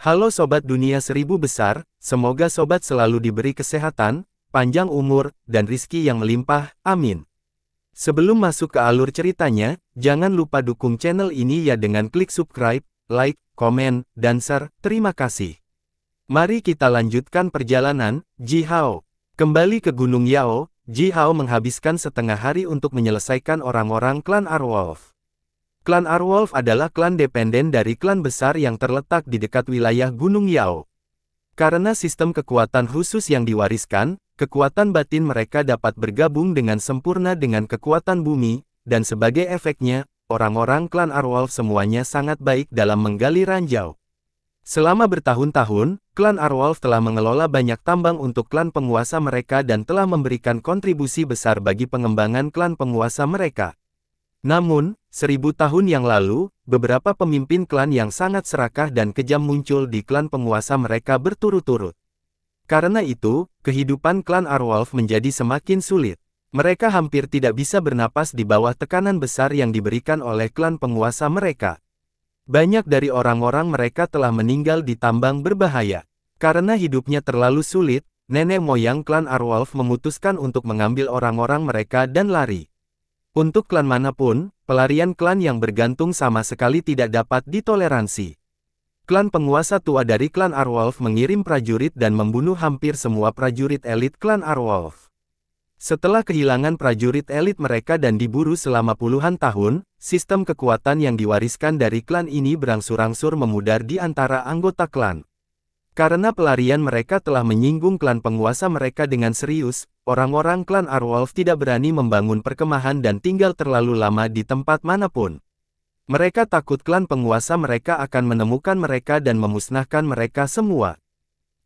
Halo Sobat Dunia Seribu Besar, semoga Sobat selalu diberi kesehatan, panjang umur, dan rizki yang melimpah, amin. Sebelum masuk ke alur ceritanya, jangan lupa dukung channel ini ya dengan klik subscribe, like, komen, dan share, terima kasih. Mari kita lanjutkan perjalanan, Ji Hao. Kembali ke Gunung Yao, Ji Hao menghabiskan setengah hari untuk menyelesaikan orang-orang klan Arwolf. Klan Arwolf adalah klan dependen dari klan besar yang terletak di dekat wilayah Gunung Yao. Karena sistem kekuatan khusus yang diwariskan, kekuatan batin mereka dapat bergabung dengan sempurna dengan kekuatan bumi, dan sebagai efeknya, orang-orang klan Arwolf semuanya sangat baik dalam menggali ranjau. Selama bertahun-tahun, klan Arwolf telah mengelola banyak tambang untuk klan penguasa mereka dan telah memberikan kontribusi besar bagi pengembangan klan penguasa mereka. Namun, 1000 tahun yang lalu, beberapa pemimpin klan yang sangat serakah dan kejam muncul di klan penguasa mereka berturut-turut. Karena itu, kehidupan klan Arwolf menjadi semakin sulit. Mereka hampir tidak bisa bernapas di bawah tekanan besar yang diberikan oleh klan penguasa mereka. Banyak dari orang-orang mereka telah meninggal di tambang berbahaya. Karena hidupnya terlalu sulit, nenek moyang klan Arwolf memutuskan untuk mengambil orang-orang mereka dan lari. Untuk klan manapun, pelarian klan yang bergantung sama sekali tidak dapat ditoleransi. Klan penguasa tua dari klan Arwolf mengirim prajurit dan membunuh hampir semua prajurit elit klan Arwolf. Setelah kehilangan prajurit elit mereka dan diburu selama puluhan tahun, sistem kekuatan yang diwariskan dari klan ini berangsur-angsur memudar di antara anggota klan. Karena pelarian mereka telah menyinggung klan penguasa mereka dengan serius, orang-orang klan Arwolf tidak berani membangun perkemahan dan tinggal terlalu lama di tempat manapun. Mereka takut klan penguasa mereka akan menemukan mereka dan memusnahkan mereka semua.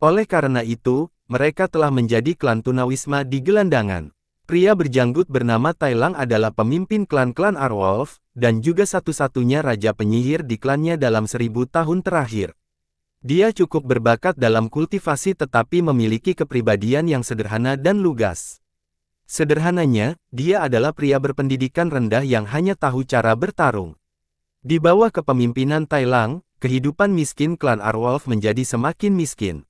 Oleh karena itu, mereka telah menjadi klan tunawisma di gelandangan. Pria berjanggut bernama Tai Lang adalah pemimpin klan-klan Arwolf, dan juga satu-satunya raja penyihir di klannya dalam 1000 tahun terakhir. Dia cukup berbakat dalam kultivasi tetapi memiliki kepribadian yang sederhana dan lugas. Sederhananya, dia adalah pria berpendidikan rendah yang hanya tahu cara bertarung. Di bawah kepemimpinan Tai Lang, kehidupan miskin klan Arwolf menjadi semakin miskin.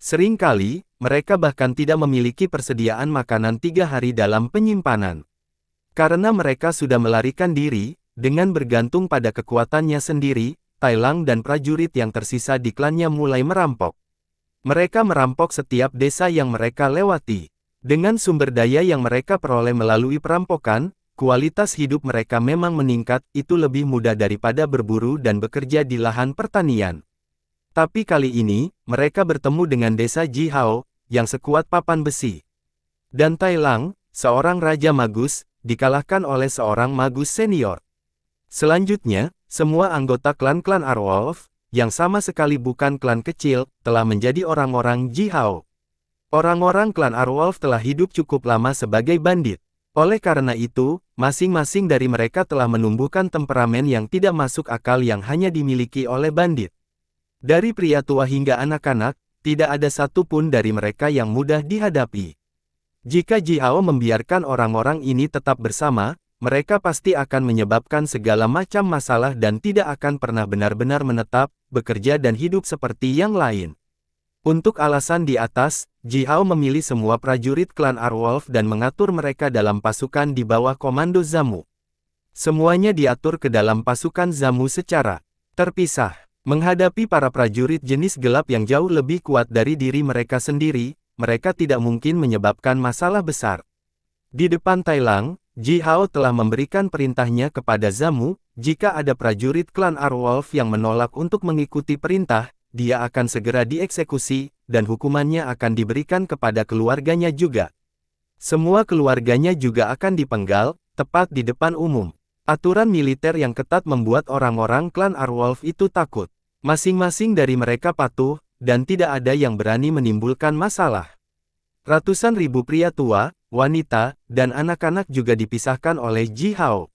Seringkali, mereka bahkan tidak memiliki persediaan makanan 3 hari dalam penyimpanan. Karena mereka sudah melarikan diri, dengan bergantung pada kekuatannya sendiri, Tai Lang dan prajurit yang tersisa di klannya mulai merampok. Mereka merampok setiap desa yang mereka lewati. Dengan sumber daya yang mereka peroleh melalui perampokan, kualitas hidup mereka memang meningkat, itu lebih mudah daripada berburu dan bekerja di lahan pertanian. Tapi kali ini, mereka bertemu dengan desa Ji Hao, yang sekuat papan besi. Dan Tai Lang, seorang raja magus, dikalahkan oleh seorang magus senior. Selanjutnya, semua anggota klan-klan Arwolf, yang sama sekali bukan klan kecil, telah menjadi orang-orang Ji Hao. Orang-orang klan Arwolf telah hidup cukup lama sebagai bandit. Oleh karena itu, masing-masing dari mereka telah menumbuhkan temperamen yang tidak masuk akal yang hanya dimiliki oleh bandit. Dari pria tua hingga anak-anak, tidak ada satupun dari mereka yang mudah dihadapi. Jika Ji Hao membiarkan orang-orang ini tetap bersama, mereka pasti akan menyebabkan segala macam masalah dan tidak akan pernah benar-benar menetap, bekerja dan hidup seperti yang lain. Untuk alasan di atas, Ji Hao memilih semua prajurit klan Arwolf dan mengatur mereka dalam pasukan di bawah komando Zamu. Semuanya diatur ke dalam pasukan Zamu secara terpisah. Menghadapi para prajurit jenis gelap yang jauh lebih kuat dari diri mereka sendiri, mereka tidak mungkin menyebabkan masalah besar. Di depan Tai Lang, Ji Hao telah memberikan perintahnya kepada Zamu, jika ada prajurit klan Arwolf yang menolak untuk mengikuti perintah, dia akan segera dieksekusi, dan hukumannya akan diberikan kepada keluarganya juga. Semua keluarganya juga akan dipenggal, tepat di depan umum. Aturan militer yang ketat membuat orang-orang klan Arwolf itu takut. Masing-masing dari mereka patuh, dan tidak ada yang berani menimbulkan masalah. Ratusan ribu pria tua, wanita, dan anak-anak juga dipisahkan oleh Ji Hao.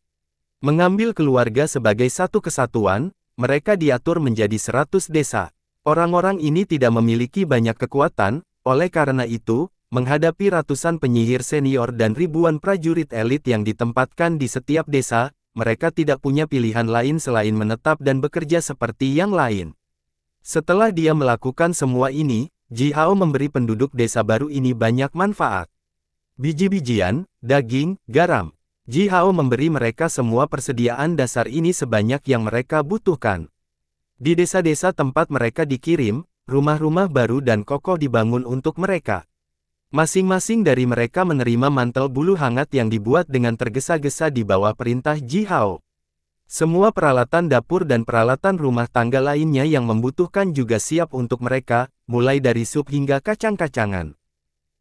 Mengambil keluarga sebagai satu kesatuan, mereka diatur menjadi 100 desa. Orang-orang ini tidak memiliki banyak kekuatan, oleh karena itu, menghadapi ratusan penyihir senior dan ribuan prajurit elit yang ditempatkan di setiap desa, mereka tidak punya pilihan lain selain menetap dan bekerja seperti yang lain. Setelah dia melakukan semua ini, Ji Hao memberi penduduk desa baru ini banyak manfaat. Biji-bijian, daging, garam. Ji Hao memberi mereka semua persediaan dasar ini sebanyak yang mereka butuhkan. Di desa-desa tempat mereka dikirim, rumah-rumah baru dan kokoh dibangun untuk mereka. Masing-masing dari mereka menerima mantel bulu hangat yang dibuat dengan tergesa-gesa di bawah perintah Ji Hao. Semua peralatan dapur dan peralatan rumah tangga lainnya yang membutuhkan juga siap untuk mereka, mulai dari sup hingga kacang-kacangan.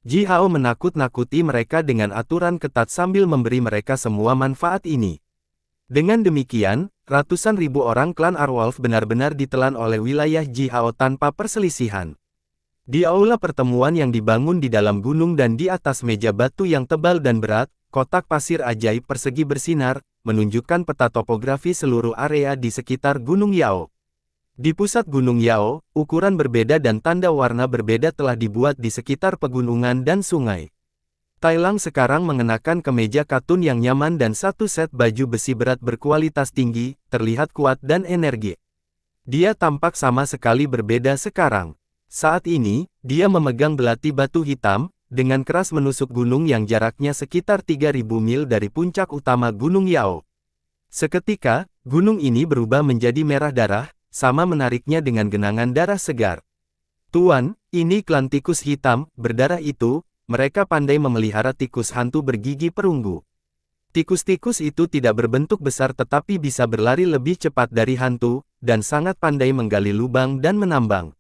Ji Hao menakut-nakuti mereka dengan aturan ketat sambil memberi mereka semua manfaat ini. Dengan demikian, ratusan ribu orang klan Arwolf benar-benar ditelan oleh wilayah Ji Hao tanpa perselisihan. Di aula pertemuan yang dibangun di dalam gunung dan di atas meja batu yang tebal dan berat, kotak pasir ajaib persegi bersinar, menunjukkan peta topografi seluruh area di sekitar Gunung Yao. Di pusat Gunung Yao, ukuran berbeda dan tanda warna berbeda telah dibuat di sekitar pegunungan dan sungai. Tai Lang sekarang mengenakan kemeja katun yang nyaman dan satu set baju besi berat berkualitas tinggi, terlihat kuat dan energi. Dia tampak sama sekali berbeda sekarang. Saat ini, dia memegang belati batu hitam, dengan keras menusuk gunung yang jaraknya sekitar 3.000 mil dari puncak utama Gunung Yao. Seketika, gunung ini berubah menjadi merah darah, sama menariknya dengan genangan darah segar. Tuan, ini klan tikus hitam, berdarah itu, mereka pandai memelihara tikus hantu bergigi perunggu. Tikus-tikus itu tidak berbentuk besar tetapi bisa berlari lebih cepat dari hantu, dan sangat pandai menggali lubang dan menambang.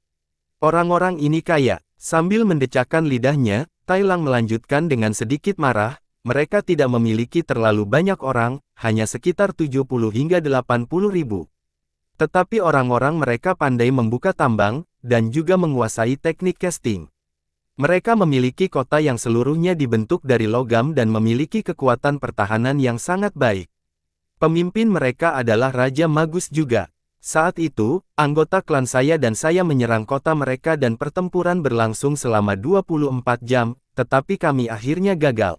Orang-orang ini kaya. Sambil mendecakkan lidahnya, Tai Lang melanjutkan dengan sedikit marah, mereka tidak memiliki terlalu banyak orang, hanya sekitar 70 hingga 80 ribu. Tetapi orang-orang mereka pandai membuka tambang, dan juga menguasai teknik casting. Mereka memiliki kota yang seluruhnya dibentuk dari logam dan memiliki kekuatan pertahanan yang sangat baik. Pemimpin mereka adalah Raja Magus juga. Saat itu, anggota klan saya dan saya menyerang kota mereka dan pertempuran berlangsung selama 24 jam, tetapi kami akhirnya gagal.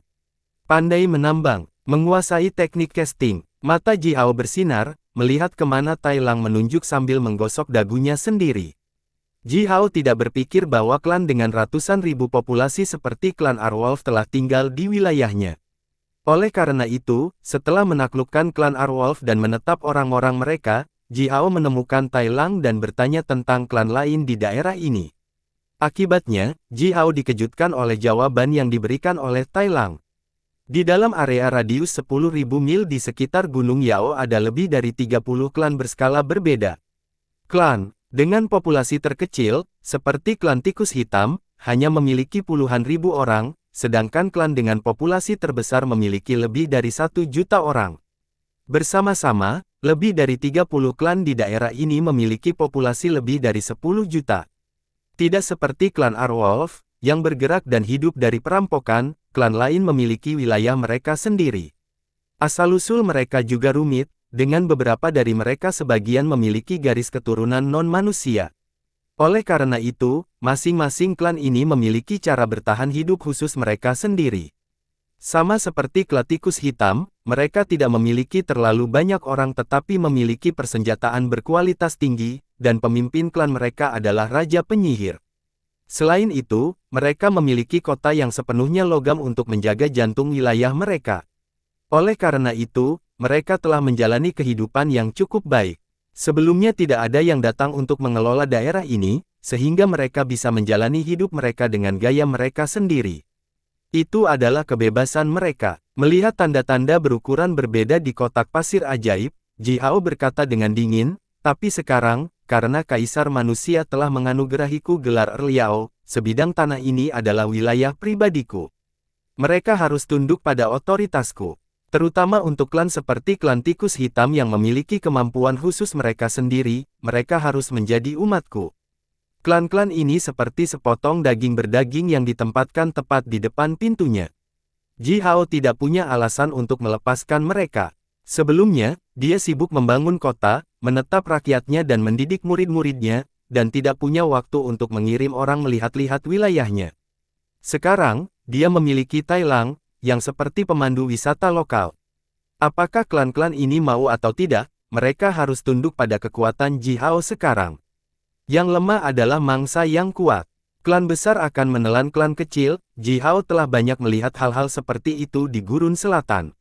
Pandai menambang, menguasai teknik casting. Mata Ji Hao bersinar, melihat kemana Tai Lang menunjuk sambil menggosok dagunya sendiri. Ji Hao tidak berpikir bahwa klan dengan ratusan ribu populasi seperti klan Arwolf telah tinggal di wilayahnya. Oleh karena itu, setelah menaklukkan klan Arwolf dan menetap orang-orang mereka, Ji Hao menemukan Tai Lang dan bertanya tentang klan lain di daerah ini. Akibatnya, Ji Hao dikejutkan oleh jawaban yang diberikan oleh Tai Lang. Di dalam area radius 10.000 mil di sekitar Gunung Yao ada lebih dari 30 klan berskala berbeda. Klan dengan populasi terkecil, seperti klan tikus hitam, hanya memiliki puluhan ribu orang, sedangkan klan dengan populasi terbesar memiliki lebih dari 1 juta orang. Bersama-sama, lebih dari 30 klan di daerah ini memiliki populasi lebih dari 10 juta. Tidak seperti klan Arwolf, yang bergerak dan hidup dari perampokan, klan lain memiliki wilayah mereka sendiri. Asal-usul mereka juga rumit, dengan beberapa dari mereka sebagian memiliki garis keturunan non-manusia. Oleh karena itu, masing-masing klan ini memiliki cara bertahan hidup khusus mereka sendiri. Sama seperti klan tikus hitam, mereka tidak memiliki terlalu banyak orang tetapi memiliki persenjataan berkualitas tinggi, dan pemimpin klan mereka adalah Raja Penyihir. Selain itu, mereka memiliki kota yang sepenuhnya logam untuk menjaga jantung wilayah mereka. Oleh karena itu, mereka telah menjalani kehidupan yang cukup baik. Sebelumnya tidak ada yang datang untuk mengelola daerah ini, sehingga mereka bisa menjalani hidup mereka dengan gaya mereka sendiri. Itu adalah kebebasan mereka. Melihat tanda-tanda berukuran berbeda di kotak pasir ajaib, Ji Hao berkata dengan dingin, tapi sekarang, karena Kaisar Manusia telah menganugerahiku gelar Erliao, sebidang tanah ini adalah wilayah pribadiku. Mereka harus tunduk pada otoritasku. Terutama untuk klan seperti klan tikus hitam yang memiliki kemampuan khusus mereka sendiri, mereka harus menjadi umatku. Klan-klan ini seperti sepotong daging berdaging yang ditempatkan tepat di depan pintunya. Ji Hao tidak punya alasan untuk melepaskan mereka. Sebelumnya, dia sibuk membangun kota, menetap rakyatnya dan mendidik murid-muridnya, dan tidak punya waktu untuk mengirim orang melihat-lihat wilayahnya. Sekarang, dia memiliki Tai Lang, yang seperti pemandu wisata lokal. Apakah klan-klan ini mau atau tidak, mereka harus tunduk pada kekuatan Ji Hao sekarang. Yang lemah adalah mangsa yang kuat. Klan besar akan menelan klan kecil. Ji Hao telah banyak melihat hal-hal seperti itu di gurun selatan.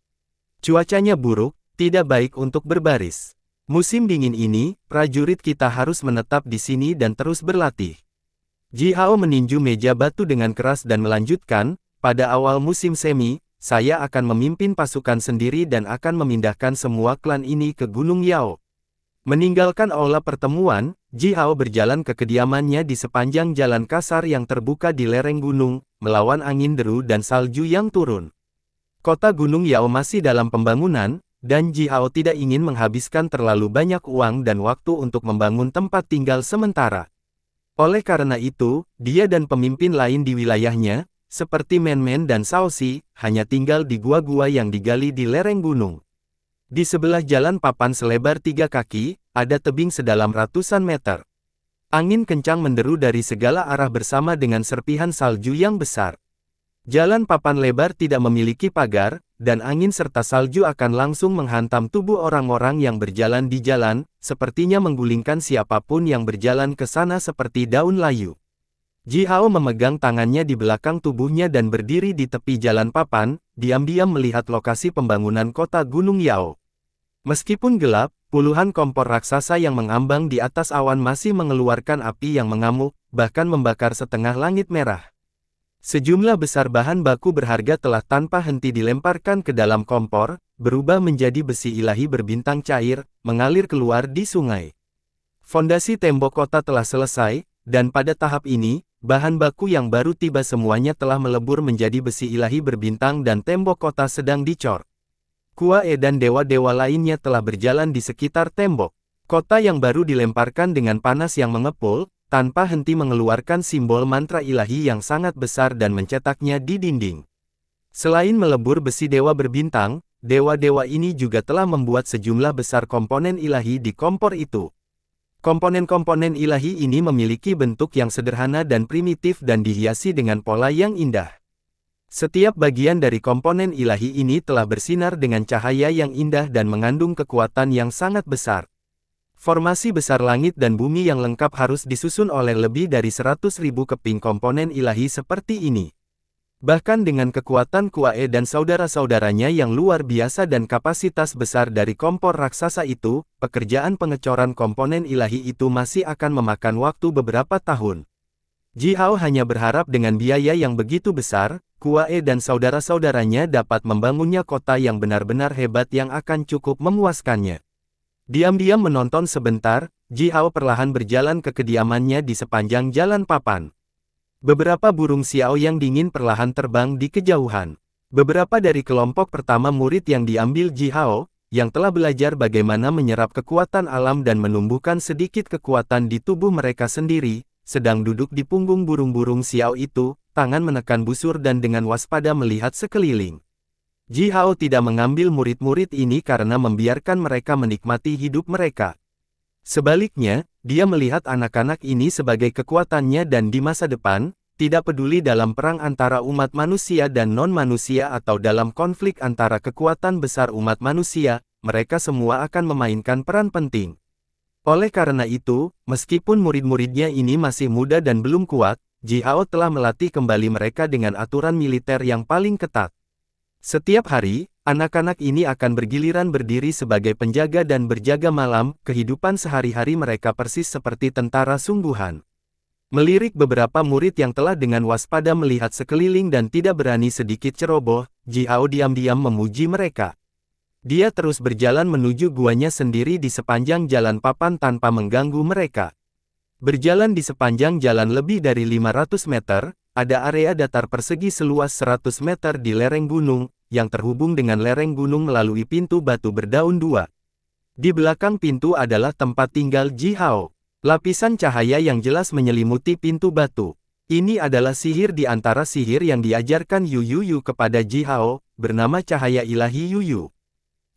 Cuacanya buruk, tidak baik untuk berbaris. Musim dingin ini, prajurit kita harus menetap di sini dan terus berlatih. Ji Hao meninju meja batu dengan keras dan melanjutkan, pada awal musim semi, saya akan memimpin pasukan sendiri dan akan memindahkan semua klan ini ke Gunung Yao. Meninggalkan aula pertemuan, Ji Hao berjalan ke kediamannya di sepanjang jalan kasar yang terbuka di lereng gunung, melawan angin deru dan salju yang turun. Kota Gunung Yao masih dalam pembangunan, dan Ji Hao tidak ingin menghabiskan terlalu banyak uang dan waktu untuk membangun tempat tinggal sementara. Oleh karena itu, dia dan pemimpin lain di wilayahnya, seperti Men Men dan Shao Xi, hanya tinggal di gua-gua yang digali di lereng gunung. Di sebelah jalan papan selebar 3 kaki, ada tebing sedalam ratusan meter. Angin kencang menderu dari segala arah bersama dengan serpihan salju yang besar. Jalan papan lebar tidak memiliki pagar, dan angin serta salju akan langsung menghantam tubuh orang-orang yang berjalan di jalan, sepertinya menggulingkan siapapun yang berjalan ke sana seperti daun layu. Ji Hao memegang tangannya di belakang tubuhnya dan berdiri di tepi jalan papan, diam-diam melihat lokasi pembangunan kota Gunung Yao. Meskipun gelap, puluhan kompor raksasa yang mengambang di atas awan masih mengeluarkan api yang mengamuk, bahkan membakar setengah langit merah. Sejumlah besar bahan baku berharga telah tanpa henti dilemparkan ke dalam kompor, berubah menjadi besi ilahi berbintang cair, mengalir keluar di sungai. Fondasi tembok kota telah selesai, dan pada tahap ini, bahan baku yang baru tiba semuanya telah melebur menjadi besi ilahi berbintang dan tembok kota sedang dicor. Kuae dan dewa-dewa lainnya telah berjalan di sekitar tembok. Kota yang baru dilemparkan dengan panas yang mengepul, tanpa henti mengeluarkan simbol mantra ilahi yang sangat besar dan mencetaknya di dinding. Selain melebur besi dewa berbintang, dewa-dewa ini juga telah membuat sejumlah besar komponen ilahi di kompor itu. Komponen-komponen ilahi ini memiliki bentuk yang sederhana dan primitif dan dihiasi dengan pola yang indah. Setiap bagian dari komponen ilahi ini telah bersinar dengan cahaya yang indah dan mengandung kekuatan yang sangat besar. Formasi besar langit dan bumi yang lengkap harus disusun oleh lebih dari 100.000 keping komponen ilahi seperti ini. Bahkan dengan kekuatan Kuae dan saudara-saudaranya yang luar biasa dan kapasitas besar dari kompor raksasa itu, pekerjaan pengecoran komponen ilahi itu masih akan memakan waktu beberapa tahun. Ji Hao hanya berharap dengan biaya yang begitu besar, Kuae dan saudara-saudaranya dapat membangunnya kota yang benar-benar hebat yang akan cukup memuaskannya. Diam-diam menonton sebentar, Ji Hao perlahan berjalan ke kediamannya di sepanjang jalan papan. Beberapa burung xiao yang dingin perlahan terbang di kejauhan. Beberapa dari kelompok pertama murid yang diambil Ji Hao, yang telah belajar bagaimana menyerap kekuatan alam dan menumbuhkan sedikit kekuatan di tubuh mereka sendiri, sedang duduk di punggung burung-burung xiao itu, tangan menekan busur dan dengan waspada melihat sekeliling. Ji Hao tidak mengambil murid-murid ini karena membiarkan mereka menikmati hidup mereka. Sebaliknya, dia melihat anak-anak ini sebagai kekuatannya dan di masa depan, tidak peduli dalam perang antara umat manusia dan non-manusia atau dalam konflik antara kekuatan besar umat manusia, mereka semua akan memainkan peran penting. Oleh karena itu, meskipun murid-muridnya ini masih muda dan belum kuat, Ji Hao telah melatih kembali mereka dengan aturan militer yang paling ketat. Setiap hari, anak-anak ini akan bergiliran berdiri sebagai penjaga dan berjaga malam, kehidupan sehari-hari mereka persis seperti tentara sungguhan. Melirik beberapa murid yang telah dengan waspada melihat sekeliling dan tidak berani sedikit ceroboh, Ji Hao diam-diam memuji mereka. Dia terus berjalan menuju guanya sendiri di sepanjang jalan papan tanpa mengganggu mereka. Berjalan di sepanjang jalan lebih dari 500 meter, ada area datar persegi seluas 100 meter di lereng gunung, yang terhubung dengan lereng gunung melalui pintu batu berdaun 2. Di belakang pintu adalah tempat tinggal Ji Hao. Lapisan cahaya yang jelas menyelimuti pintu batu. Ini adalah sihir di antara sihir yang diajarkan Yu Yu kepada Ji Hao, bernama cahaya ilahi Yu Yu.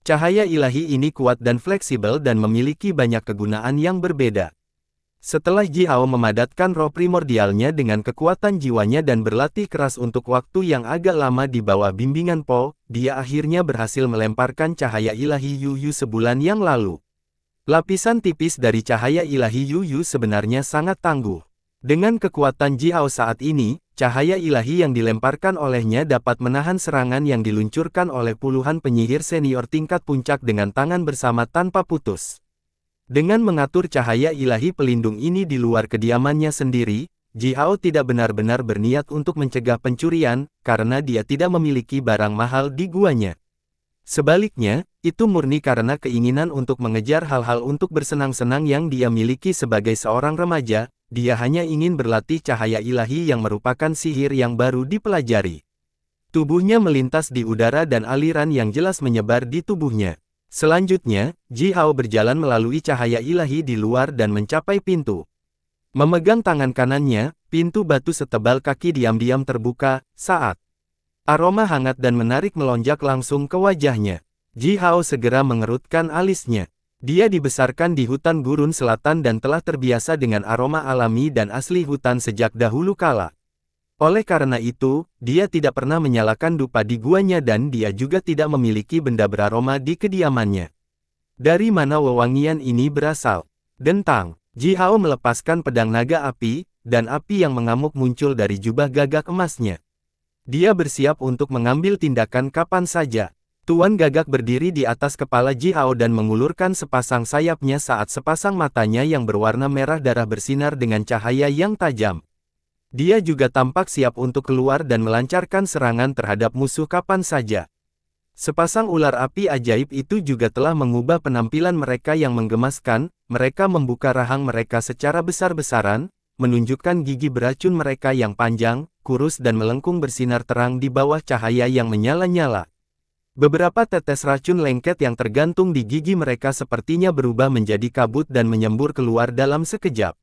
Cahaya ilahi ini kuat dan fleksibel dan memiliki banyak kegunaan yang berbeda. Setelah Ji Hao memadatkan roh primordialnya dengan kekuatan jiwanya dan berlatih keras untuk waktu yang agak lama di bawah bimbingan Po, dia akhirnya berhasil melemparkan cahaya ilahi Yu Yu sebulan yang lalu. Lapisan tipis dari cahaya ilahi Yu Yu sebenarnya sangat tangguh. Dengan kekuatan Ji Hao saat ini, cahaya ilahi yang dilemparkan olehnya dapat menahan serangan yang diluncurkan oleh puluhan penyihir senior tingkat puncak dengan tangan bersama tanpa putus. Dengan mengatur cahaya ilahi pelindung ini di luar kediamannya sendiri, Ji Hao tidak benar-benar berniat untuk mencegah pencurian, karena dia tidak memiliki barang mahal di guanya. Sebaliknya, itu murni karena keinginan untuk mengejar hal-hal untuk bersenang-senang yang dia miliki sebagai seorang remaja. Dia hanya ingin berlatih cahaya ilahi yang merupakan sihir yang baru dipelajari. Tubuhnya melintas di udara dan aliran yang jelas menyebar di tubuhnya. Selanjutnya, Ji Hao berjalan melalui cahaya ilahi di luar dan mencapai pintu. Memegang tangan kanannya, pintu batu setebal kaki diam-diam terbuka, saat aroma hangat dan menarik melonjak langsung ke wajahnya. Ji Hao segera mengerutkan alisnya. Dia dibesarkan di hutan gurun selatan dan telah terbiasa dengan aroma alami dan asli hutan sejak dahulu kala. Oleh karena itu, dia tidak pernah menyalakan dupa di guanya dan dia juga tidak memiliki benda beraroma di kediamannya. Dari mana wewangian ini berasal? Dentang. Ji Hao melepaskan pedang naga api, dan api yang mengamuk muncul dari jubah gagak emasnya. Dia bersiap untuk mengambil tindakan kapan saja. Tuan Gagak berdiri di atas kepala Ji Hao dan mengulurkan sepasang sayapnya saat sepasang matanya yang berwarna merah darah bersinar dengan cahaya yang tajam. Dia juga tampak siap untuk keluar dan melancarkan serangan terhadap musuh kapan saja. Sepasang ular api ajaib itu juga telah mengubah penampilan mereka yang menggemaskan. Mereka membuka rahang mereka secara besar-besaran, menunjukkan gigi beracun mereka yang panjang, kurus dan melengkung bersinar terang di bawah cahaya yang menyala-nyala. Beberapa tetes racun lengket yang tergantung di gigi mereka sepertinya berubah menjadi kabut dan menyembur keluar dalam sekejap.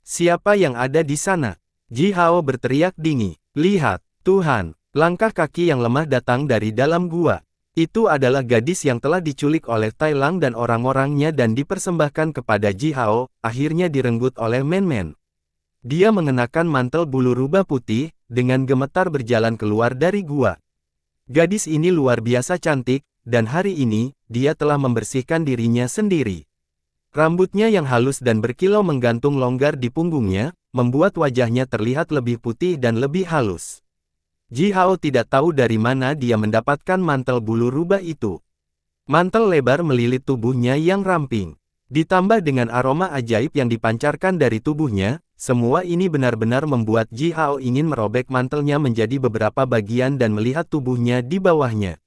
Siapa yang ada di sana? Ji Hao berteriak dingin. Lihat, Tuhan, langkah kaki yang lemah datang dari dalam gua. Itu adalah gadis yang telah diculik oleh Tai Lang dan orang-orangnya dan dipersembahkan kepada Ji Hao, akhirnya direnggut oleh Men-Men. Dia mengenakan mantel bulu rubah putih, dengan gemetar berjalan keluar dari gua. Gadis ini luar biasa cantik, dan hari ini, dia telah membersihkan dirinya sendiri. Rambutnya yang halus dan berkilau menggantung longgar di punggungnya, membuat wajahnya terlihat lebih putih dan lebih halus. Ji Hao tidak tahu dari mana dia mendapatkan mantel bulu rubah itu. Mantel lebar melilit tubuhnya yang ramping. Ditambah dengan aroma ajaib yang dipancarkan dari tubuhnya, semua ini benar-benar membuat Ji Hao ingin merobek mantelnya menjadi beberapa bagian dan melihat tubuhnya di bawahnya.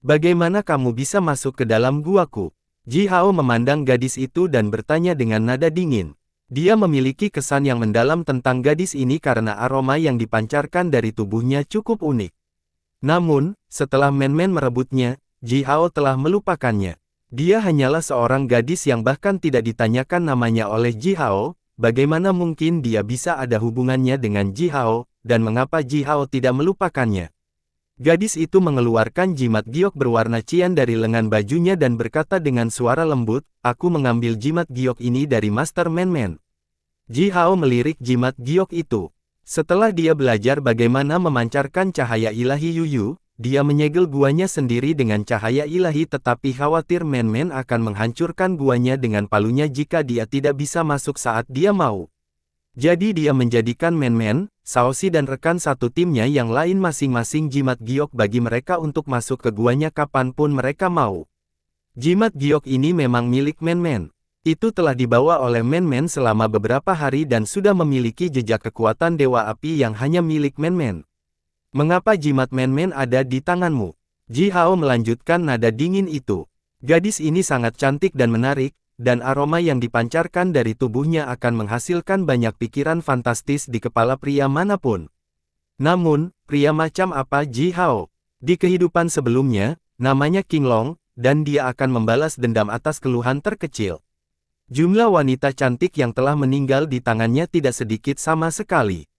Bagaimana kamu bisa masuk ke dalam guaku? Ji Hao memandang gadis itu dan bertanya dengan nada dingin. Dia memiliki kesan yang mendalam tentang gadis ini karena aroma yang dipancarkan dari tubuhnya cukup unik. Namun, setelah Men-Men merebutnya, Ji Hao telah melupakannya. Dia hanyalah seorang gadis yang bahkan tidak ditanyakan namanya oleh Ji Hao. Bagaimana mungkin dia bisa ada hubungannya dengan Ji Hao, dan mengapa Ji Hao tidak melupakannya? Gadis itu mengeluarkan jimat giok berwarna cian dari lengan bajunya dan berkata dengan suara lembut, "Aku mengambil jimat giok ini dari Master Men-Men." Ji Hao melirik jimat giok itu. Setelah dia belajar bagaimana memancarkan cahaya ilahi Yu Yu, dia menyegel guanya sendiri dengan cahaya ilahi tetapi khawatir Men-Men akan menghancurkan guanya dengan palunya jika dia tidak bisa masuk saat dia mau. Jadi dia menjadikan Men-Men, Shaoxi dan rekan satu timnya yang lain masing-masing jimat giok bagi mereka untuk masuk ke guanya kapanpun mereka mau. Jimat giok ini memang milik Men-Men. Itu telah dibawa oleh Men-Men selama beberapa hari dan sudah memiliki jejak kekuatan Dewa Api yang hanya milik Men-Men. Mengapa jimat Men-Men ada di tanganmu? Ji Hao melanjutkan nada dingin itu. Gadis ini sangat cantik dan menarik, dan aroma yang dipancarkan dari tubuhnya akan menghasilkan banyak pikiran fantastis di kepala pria manapun. Namun, pria macam apa Ji Hao? Di kehidupan sebelumnya, namanya King Long, dan dia akan membalas dendam atas keluhan terkecil. Jumlah wanita cantik yang telah meninggal di tangannya tidak sedikit sama sekali.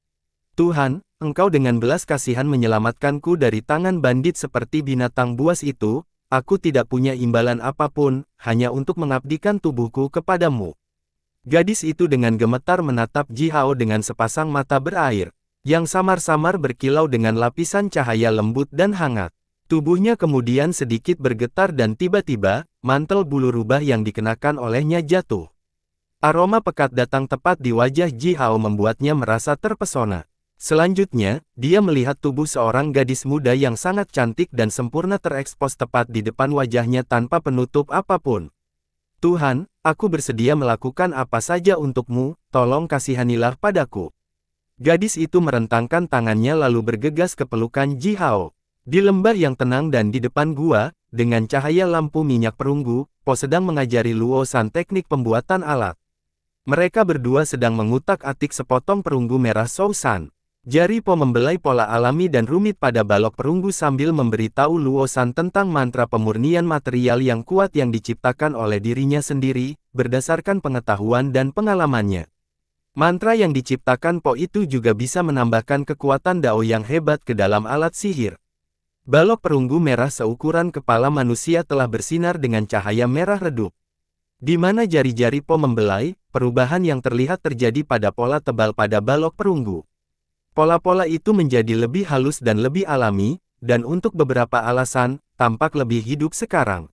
Tuhan, Engkau dengan belas kasihan menyelamatkanku dari tangan bandit seperti binatang buas itu. Aku tidak punya imbalan apapun, hanya untuk mengabdikan tubuhku kepadamu. Gadis itu dengan gemetar menatap Ji Hao dengan sepasang mata berair, yang samar-samar berkilau dengan lapisan cahaya lembut dan hangat. Tubuhnya kemudian sedikit bergetar dan tiba-tiba, mantel bulu rubah yang dikenakan olehnya jatuh. Aroma pekat datang tepat di wajah Ji Hao membuatnya merasa terpesona. Selanjutnya, dia melihat tubuh seorang gadis muda yang sangat cantik dan sempurna terekspos tepat di depan wajahnya tanpa penutup apapun. Tuhan, aku bersedia melakukan apa saja untukmu, tolong kasihanilah padaku. Gadis itu merentangkan tangannya lalu bergegas ke pelukan Ji Hao. Di lembah yang tenang dan di depan gua, dengan cahaya lampu minyak perunggu, Po sedang mengajari Luo San teknik pembuatan alat. Mereka berdua sedang mengutak-atik sepotong perunggu merah Shou San. Jari Po membelai pola alami dan rumit pada balok perunggu sambil memberitahu Luo San tentang mantra pemurnian material yang kuat yang diciptakan oleh dirinya sendiri, berdasarkan pengetahuan dan pengalamannya. Mantra yang diciptakan Po itu juga bisa menambahkan kekuatan Dao yang hebat ke dalam alat sihir. Balok perunggu merah seukuran kepala manusia telah bersinar dengan cahaya merah redup. Di mana jari-jari Po membelai, perubahan yang terlihat terjadi pada pola tebal pada balok perunggu. Pola-pola itu menjadi lebih halus dan lebih alami, dan untuk beberapa alasan, tampak lebih hidup sekarang.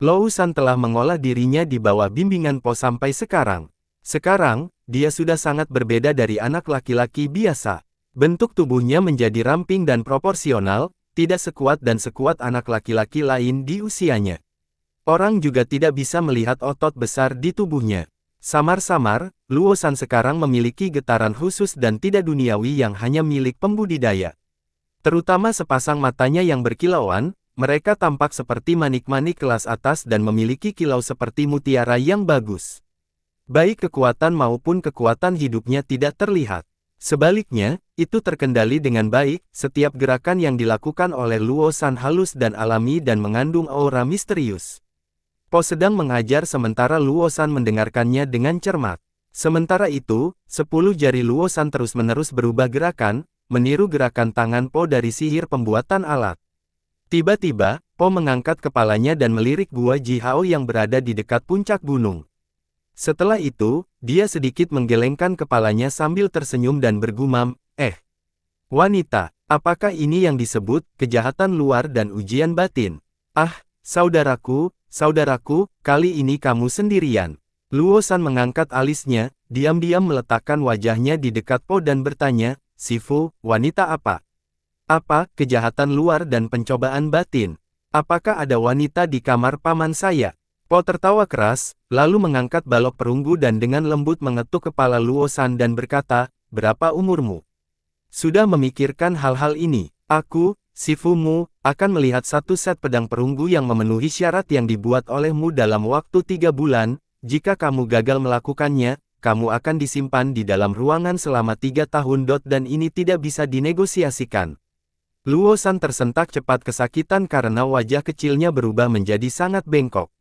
Luo San telah mengolah dirinya di bawah bimbingan Po sampai sekarang. Sekarang, dia sudah sangat berbeda dari anak laki-laki biasa. Bentuk tubuhnya menjadi ramping dan proporsional, tidak sekuat dan sekuat anak laki-laki lain di usianya. Orang juga tidak bisa melihat otot besar di tubuhnya. Samar-samar, Luo San sekarang memiliki getaran khusus dan tidak duniawi yang hanya milik pembudidaya. Terutama sepasang matanya yang berkilauan, mereka tampak seperti manik-manik kelas atas dan memiliki kilau seperti mutiara yang bagus. Baik kekuatan maupun kekuatan hidupnya tidak terlihat. Sebaliknya, itu terkendali dengan baik, setiap gerakan yang dilakukan oleh Luo San halus dan alami dan mengandung aura misterius. Po sedang mengajar sementara Luo San mendengarkannya dengan cermat. Sementara itu, 10 jari Luo San terus-menerus berubah gerakan, meniru gerakan tangan Po dari sihir pembuatan alat. Tiba-tiba, Po mengangkat kepalanya dan melirik gua Ji Hao yang berada di dekat puncak gunung. Setelah itu, dia sedikit menggelengkan kepalanya sambil tersenyum dan bergumam, wanita, apakah ini yang disebut kejahatan luar dan ujian batin? Ah, saudaraku, kali ini kamu sendirian. Luo San mengangkat alisnya, diam-diam meletakkan wajahnya di dekat Po dan bertanya, Sifu, wanita apa? Apa, kejahatan luar dan pencobaan batin? Apakah ada wanita di kamar paman saya? Po tertawa keras, lalu mengangkat balok perunggu dan dengan lembut mengetuk kepala Luo San dan berkata, berapa umurmu? Sudah memikirkan hal-hal ini? Aku, Sifumu, akan melihat satu set pedang perunggu yang memenuhi syarat yang dibuat olehmu dalam waktu 3 bulan, jika kamu gagal melakukannya, kamu akan disimpan di dalam ruangan selama 3 tahun. Dan ini tidak bisa dinegosiasikan. Luo San tersentak cepat kesakitan karena wajah kecilnya berubah menjadi sangat bengkok.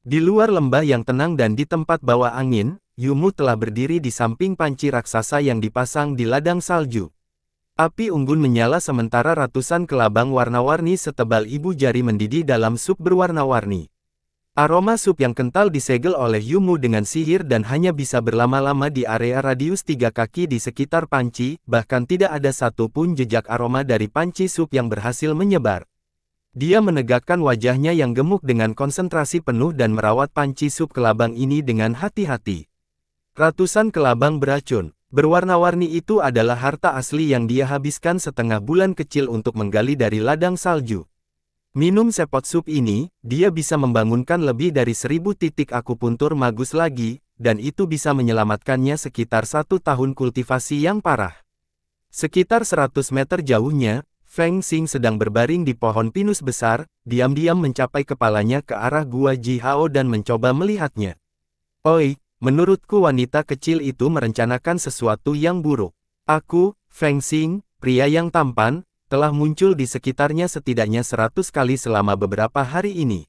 Di luar lembah yang tenang dan di tempat bawah angin, Yumu telah berdiri di samping panci raksasa yang dipasang di ladang salju. Api unggun menyala sementara ratusan kelabang warna-warni setebal ibu jari mendidih dalam sup berwarna-warni. Aroma sup yang kental disegel oleh Yumu dengan sihir dan hanya bisa berlama-lama di area radius 3 kaki di sekitar panci, bahkan tidak ada satupun jejak aroma dari panci sup yang berhasil menyebar. Dia menegakkan wajahnya yang gemuk dengan konsentrasi penuh dan merawat panci sup kelabang ini dengan hati-hati. Ratusan kelabang beracun, berwarna-warni itu adalah harta asli yang dia habiskan setengah bulan kecil untuk menggali dari ladang salju. Minum sepot sup ini, dia bisa membangunkan lebih dari 1000 titik akupuntur magus lagi, dan itu bisa menyelamatkannya sekitar 1 tahun kultivasi yang parah. Sekitar 100 meter jauhnya, Feng Xing sedang berbaring di pohon pinus besar, diam-diam mencapai kepalanya ke arah gua Ji Hao dan mencoba melihatnya. Oi, menurutku wanita kecil itu merencanakan sesuatu yang buruk. Aku, Feng Xing, pria yang tampan, telah muncul di sekitarnya setidaknya 100 kali selama beberapa hari ini.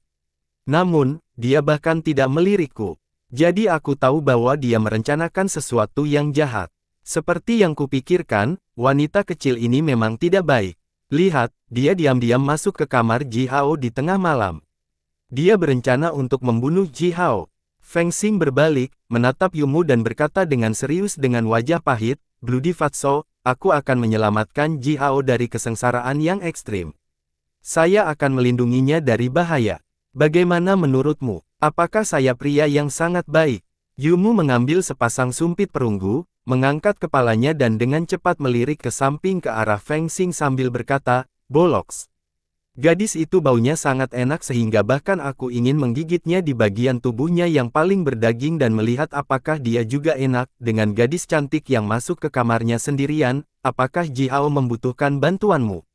Namun, dia bahkan tidak melirikku. Jadi aku tahu bahwa dia merencanakan sesuatu yang jahat. Seperti yang kupikirkan, wanita kecil ini memang tidak baik. Lihat, dia diam-diam masuk ke kamar Ji Hao di tengah malam. Dia berencana untuk membunuh Ji Hao. Feng Xing berbalik, menatap Yumu dan berkata dengan serius dengan wajah pahit, Bloody Fatso, aku akan menyelamatkan Ji Hao dari kesengsaraan yang ekstrim. Saya akan melindunginya dari bahaya. Bagaimana menurutmu? Apakah saya pria yang sangat baik? Yumu mengambil sepasang sumpit perunggu, mengangkat kepalanya dan dengan cepat melirik ke samping ke arah Feng Xing sambil berkata, "Boloks." Gadis itu baunya sangat enak sehingga bahkan aku ingin menggigitnya di bagian tubuhnya yang paling berdaging dan melihat apakah dia juga enak. Dengan gadis cantik yang masuk ke kamarnya sendirian, apakah Ji Hao membutuhkan bantuanmu?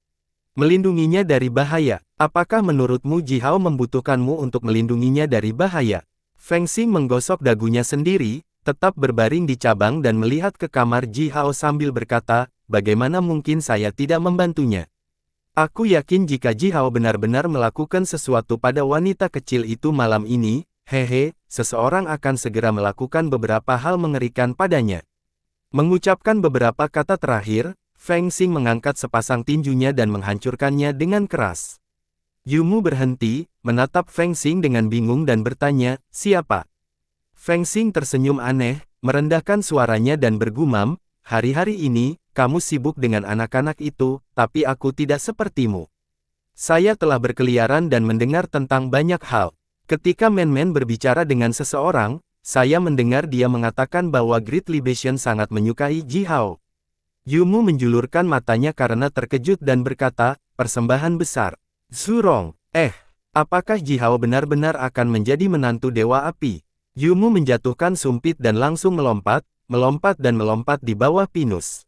Melindunginya dari bahaya. Apakah menurutmu Ji Hao membutuhkanmu untuk melindunginya dari bahaya? Feng Xing menggosok dagunya sendiri, tetap berbaring di cabang dan melihat ke kamar Ji Hao sambil berkata, bagaimana mungkin saya tidak membantunya? Aku yakin jika Ji Hao benar-benar melakukan sesuatu pada wanita kecil itu malam ini, seseorang akan segera melakukan beberapa hal mengerikan padanya. Mengucapkan beberapa kata terakhir, Feng Xing mengangkat sepasang tinjunya dan menghancurkannya dengan keras. Yumu berhenti, menatap Feng Xing dengan bingung dan bertanya, siapa? Feng Xing tersenyum aneh, merendahkan suaranya dan bergumam, hari-hari ini, kamu sibuk dengan anak-anak itu, tapi aku tidak sepertimu. Saya telah berkeliaran dan mendengar tentang banyak hal. Ketika Men-Men berbicara dengan seseorang, saya mendengar dia mengatakan bahwa Great Libation sangat menyukai Ji Hao. Yumu menjulurkan matanya karena terkejut dan berkata, persembahan besar. Zurong, apakah Ji Hao benar-benar akan menjadi menantu Dewa Api? Yumu menjatuhkan sumpit dan langsung melompat dan melompat di bawah pinus.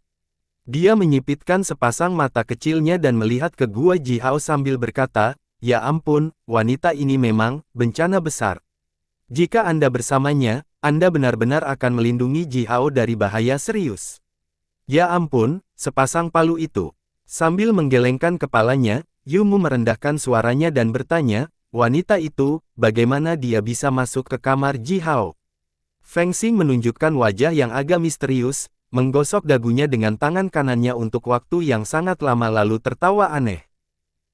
Dia menyipitkan sepasang mata kecilnya dan melihat ke gua Ji Hao sambil berkata, ya ampun, wanita ini memang bencana besar. Jika Anda bersamanya, Anda benar-benar akan melindungi Ji Hao dari bahaya serius. Ya ampun, sepasang palu itu. Sambil menggelengkan kepalanya, Yumu merendahkan suaranya dan bertanya, wanita itu, bagaimana dia bisa masuk ke kamar Ji Hao? Feng Xing menunjukkan wajah yang agak misterius, menggosok dagunya dengan tangan kanannya untuk waktu yang sangat lama lalu tertawa aneh.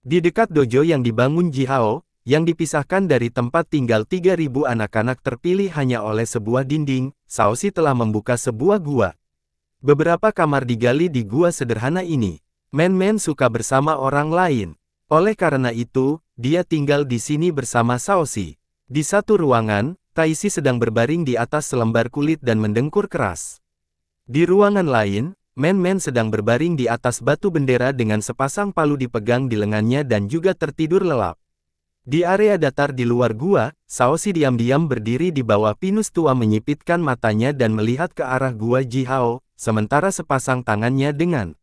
Di dekat dojo yang dibangun Ji Hao, yang dipisahkan dari tempat tinggal 3.000 anak-anak terpilih hanya oleh sebuah dinding, Shaoxi telah membuka sebuah gua. Beberapa kamar digali di gua sederhana ini. Men-Men suka bersama orang lain. Oleh karena itu, dia tinggal di sini bersama Shaoxi. Di satu ruangan, Taixi sedang berbaring di atas selembar kulit dan mendengkur keras. Di ruangan lain, Men-Men sedang berbaring di atas batu bendera dengan sepasang palu dipegang di lengannya dan juga tertidur lelap. Di area datar di luar gua, Shaoxi diam-diam berdiri di bawah pinus tua menyipitkan matanya dan melihat ke arah gua Ji Hao, sementara sepasang tangannya dengan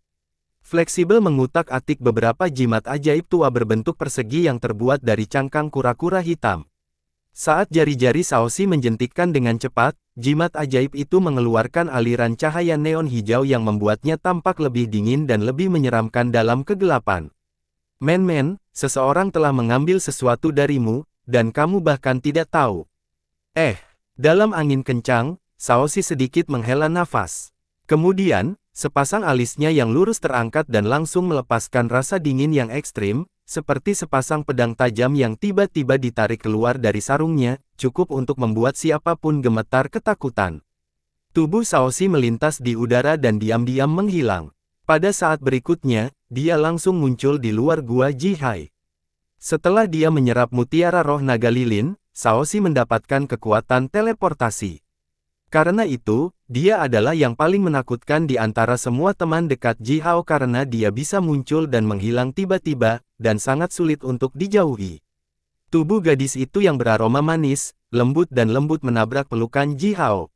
fleksibel mengutak-atik beberapa jimat ajaib tua berbentuk persegi yang terbuat dari cangkang kura-kura hitam. Saat jari-jari Shaoxi menjentikkan dengan cepat, jimat ajaib itu mengeluarkan aliran cahaya neon hijau yang membuatnya tampak lebih dingin dan lebih menyeramkan dalam kegelapan. Men-Men, seseorang telah mengambil sesuatu darimu, dan kamu bahkan tidak tahu. Dalam angin kencang, Shaoxi sedikit menghela nafas. Kemudian, sepasang alisnya yang lurus terangkat dan langsung melepaskan rasa dingin yang ekstrim, seperti sepasang pedang tajam yang tiba-tiba ditarik keluar dari sarungnya, cukup untuk membuat siapapun gemetar ketakutan. Tubuh Shaoxi melintas di udara dan diam-diam menghilang. Pada saat berikutnya, dia langsung muncul di luar gua Ji Hai. Setelah dia menyerap mutiara roh naga lilin, Shaoxi mendapatkan kekuatan teleportasi. Karena itu, dia adalah yang paling menakutkan di antara semua teman dekat Ji Hao karena dia bisa muncul dan menghilang tiba-tiba, dan sangat sulit untuk dijauhi. Tubuh gadis itu yang beraroma manis, lembut menabrak pelukan Ji Hao.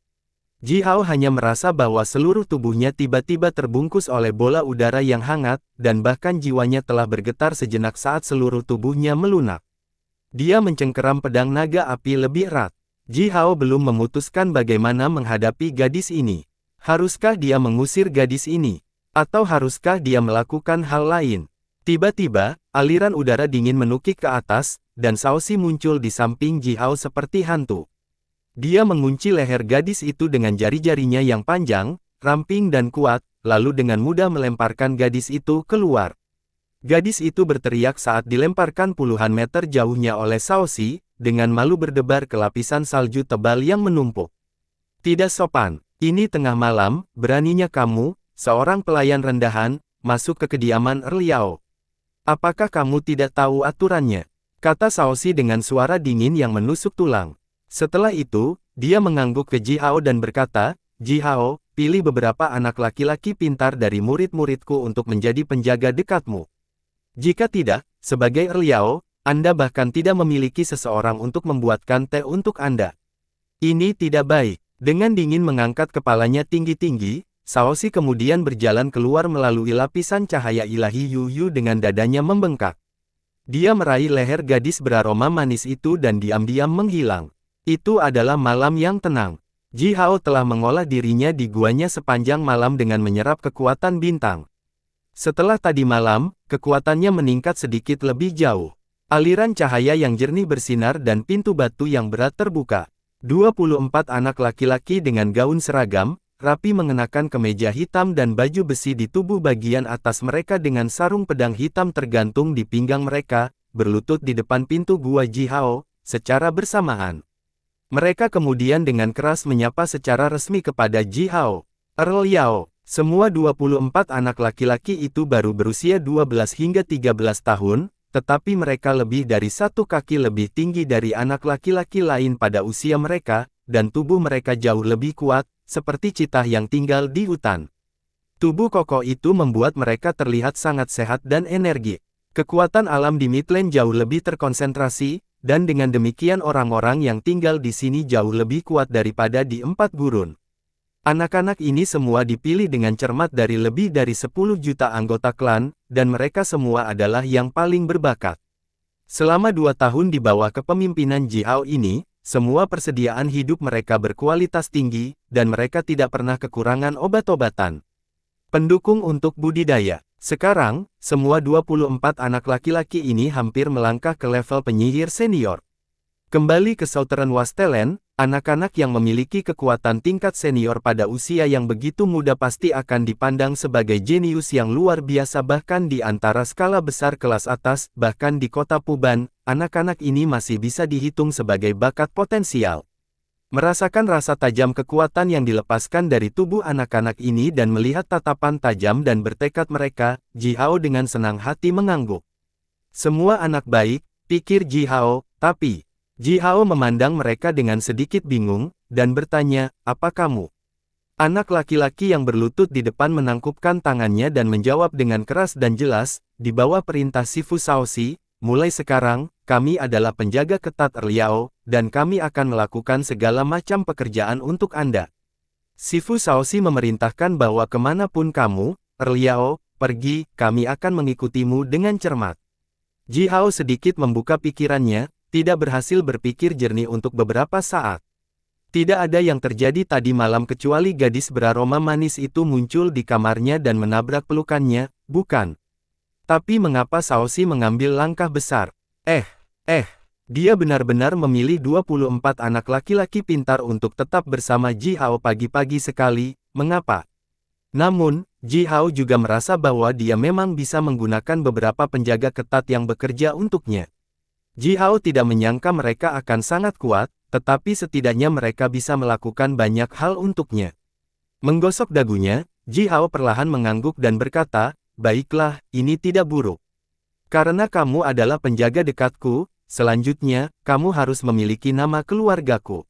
Ji Hao hanya merasa bahwa seluruh tubuhnya tiba-tiba terbungkus oleh bola udara yang hangat, dan bahkan jiwanya telah bergetar sejenak saat seluruh tubuhnya melunak. Dia mencengkeram pedang naga api lebih erat. Ji Hao belum memutuskan bagaimana menghadapi gadis ini. Haruskah dia mengusir gadis ini? Atau haruskah dia melakukan hal lain? Tiba-tiba, aliran udara dingin menukik ke atas, dan Shaoxi muncul di samping Ji Hao seperti hantu. Dia mengunci leher gadis itu dengan jari-jarinya yang panjang, ramping dan kuat, lalu dengan mudah melemparkan gadis itu keluar. Gadis itu berteriak saat dilemparkan puluhan meter jauhnya oleh Shaoxi, dengan malu berdebar ke lapisan salju tebal yang menumpuk. Tidak sopan, ini tengah malam, beraninya kamu, seorang pelayan rendahan, masuk ke kediaman Erliao. Apakah kamu tidak tahu aturannya? Kata Shaoxi dengan suara dingin yang menusuk tulang. Setelah itu, dia mengangguk ke Ji Hao dan berkata, Ji Hao, pilih beberapa anak laki-laki pintar dari murid-muridku untuk menjadi penjaga dekatmu. Jika tidak, sebagai Erliao, Anda bahkan tidak memiliki seseorang untuk membuatkan teh untuk Anda. Ini tidak baik. Dengan dingin mengangkat kepalanya tinggi-tinggi, Shaoxi kemudian berjalan keluar melalui lapisan cahaya ilahi Yu dengan dadanya membengkak. Dia meraih leher gadis beraroma manis itu dan diam-diam menghilang. Itu adalah malam yang tenang. Ji Hao telah mengolah dirinya di guanya sepanjang malam dengan menyerap kekuatan bintang. Setelah tadi malam, kekuatannya meningkat sedikit lebih jauh. Aliran cahaya yang jernih bersinar dan pintu batu yang berat terbuka. 24 anak laki-laki dengan gaun seragam, rapi mengenakan kemeja hitam dan baju besi di tubuh bagian atas mereka dengan sarung pedang hitam tergantung di pinggang mereka, berlutut di depan pintu gua Ji Hao, secara bersamaan. Mereka kemudian dengan keras menyapa secara resmi kepada Ji Hao. Earl Yao, semua 24 anak laki-laki itu baru berusia 12 hingga 13 tahun, tetapi mereka lebih dari 1 kaki lebih tinggi dari anak laki-laki lain pada usia mereka, dan tubuh mereka jauh lebih kuat, seperti citah yang tinggal di hutan. Tubuh kokoh itu membuat mereka terlihat sangat sehat dan energik. Kekuatan alam di Midland jauh lebih terkonsentrasi, dan dengan demikian orang-orang yang tinggal di sini jauh lebih kuat daripada di 4 gurun. Anak-anak ini semua dipilih dengan cermat dari lebih dari 10 juta anggota klan, dan mereka semua adalah yang paling berbakat. Selama 2 tahun di bawah kepemimpinan Ji Hao ini, semua persediaan hidup mereka berkualitas tinggi, dan mereka tidak pernah kekurangan obat-obatan. Pendukung untuk budidaya. Sekarang, semua 24 anak laki-laki ini hampir melangkah ke level penyihir senior. Kembali ke Southern Wasteland, anak-anak yang memiliki kekuatan tingkat senior pada usia yang begitu muda pasti akan dipandang sebagai jenius yang luar biasa bahkan di antara skala besar kelas atas, bahkan di kota Puban, anak-anak ini masih bisa dihitung sebagai bakat potensial. Merasakan rasa tajam kekuatan yang dilepaskan dari tubuh anak-anak ini dan melihat tatapan tajam dan bertekad mereka, Ji Hao dengan senang hati mengangguk. Semua anak baik, pikir Ji Hao, tapi Ji Hao memandang mereka dengan sedikit bingung, dan bertanya, apa kamu? Anak laki-laki yang berlutut di depan menangkupkan tangannya dan menjawab dengan keras dan jelas, di bawah perintah Sifu Shaoxi, mulai sekarang, kami adalah penjaga ketat Erliao, dan kami akan melakukan segala macam pekerjaan untuk Anda. Sifu Shaoxi memerintahkan bahwa kemanapun kamu, Erliao, pergi, kami akan mengikutimu dengan cermat. Ji Hao sedikit membuka pikirannya, tidak berhasil berpikir jernih untuk beberapa saat. Tidak ada yang terjadi tadi malam kecuali gadis beraroma manis itu muncul di kamarnya dan menabrak pelukannya, bukan? Tapi mengapa Shaoxi mengambil langkah besar? Dia benar-benar memilih 24 anak laki-laki pintar untuk tetap bersama Ji Hao pagi-pagi sekali, mengapa? Namun, Ji Hao juga merasa bahwa dia memang bisa menggunakan beberapa penjaga ketat yang bekerja untuknya. Ji Hao tidak menyangka mereka akan sangat kuat, tetapi setidaknya mereka bisa melakukan banyak hal untuknya. Menggosok dagunya, Ji Hao perlahan mengangguk dan berkata, baiklah, ini tidak buruk. Karena kamu adalah penjaga dekatku, selanjutnya, kamu harus memiliki nama keluargaku.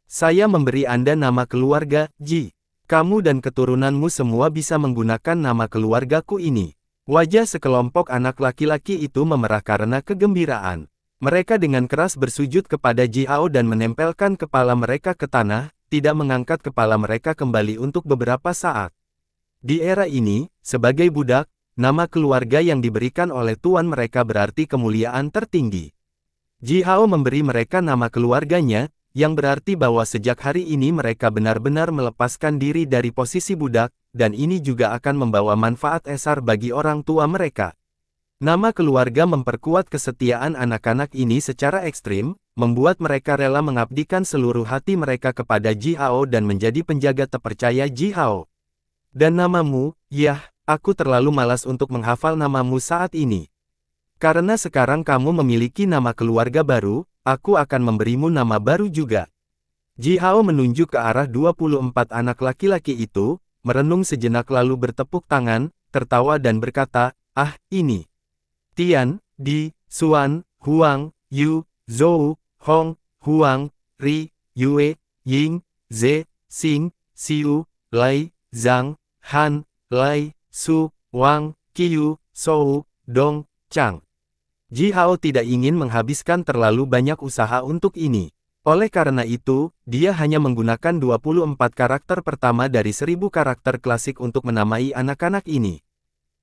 Saya memberi Anda nama keluarga, Ji. Kamu dan keturunanmu semua bisa menggunakan nama keluargaku ini. Wajah sekelompok anak laki-laki itu memerah karena kegembiraan. Mereka dengan keras bersujud kepada Ji Hao dan menempelkan kepala mereka ke tanah, tidak mengangkat kepala mereka kembali untuk beberapa saat. Di era ini, sebagai budak, nama keluarga yang diberikan oleh tuan mereka berarti kemuliaan tertinggi. Ji Hao memberi mereka nama keluarganya, yang berarti bahwa sejak hari ini mereka benar-benar melepaskan diri dari posisi budak, dan ini juga akan membawa manfaat besar bagi orang tua mereka. Nama keluarga memperkuat kesetiaan anak-anak ini secara ekstrim, membuat mereka rela mengabdikan seluruh hati mereka kepada Ji Hao dan menjadi penjaga terpercaya Ji Hao. Dan namamu, yah, aku terlalu malas untuk menghafal namamu saat ini. Karena sekarang kamu memiliki nama keluarga baru, aku akan memberimu nama baru juga. Ji Hao menunjuk ke arah 24 anak laki-laki itu, merenung sejenak lalu bertepuk tangan, tertawa dan berkata, ah, ini. Tian, Di, Xuan, Huang, Yu, Zhou, Hong, Huang, Ri, Yue, Ying, Ze, Xing, Xiu, Lai, Zhang, Han, Lai, Su, Wang, Qiu, Shou, Dong, Chang. Ji Hao tidak ingin menghabiskan terlalu banyak usaha untuk ini. Oleh karena itu, dia hanya menggunakan 24 karakter pertama dari 1000 karakter klasik untuk menamai anak-anak ini.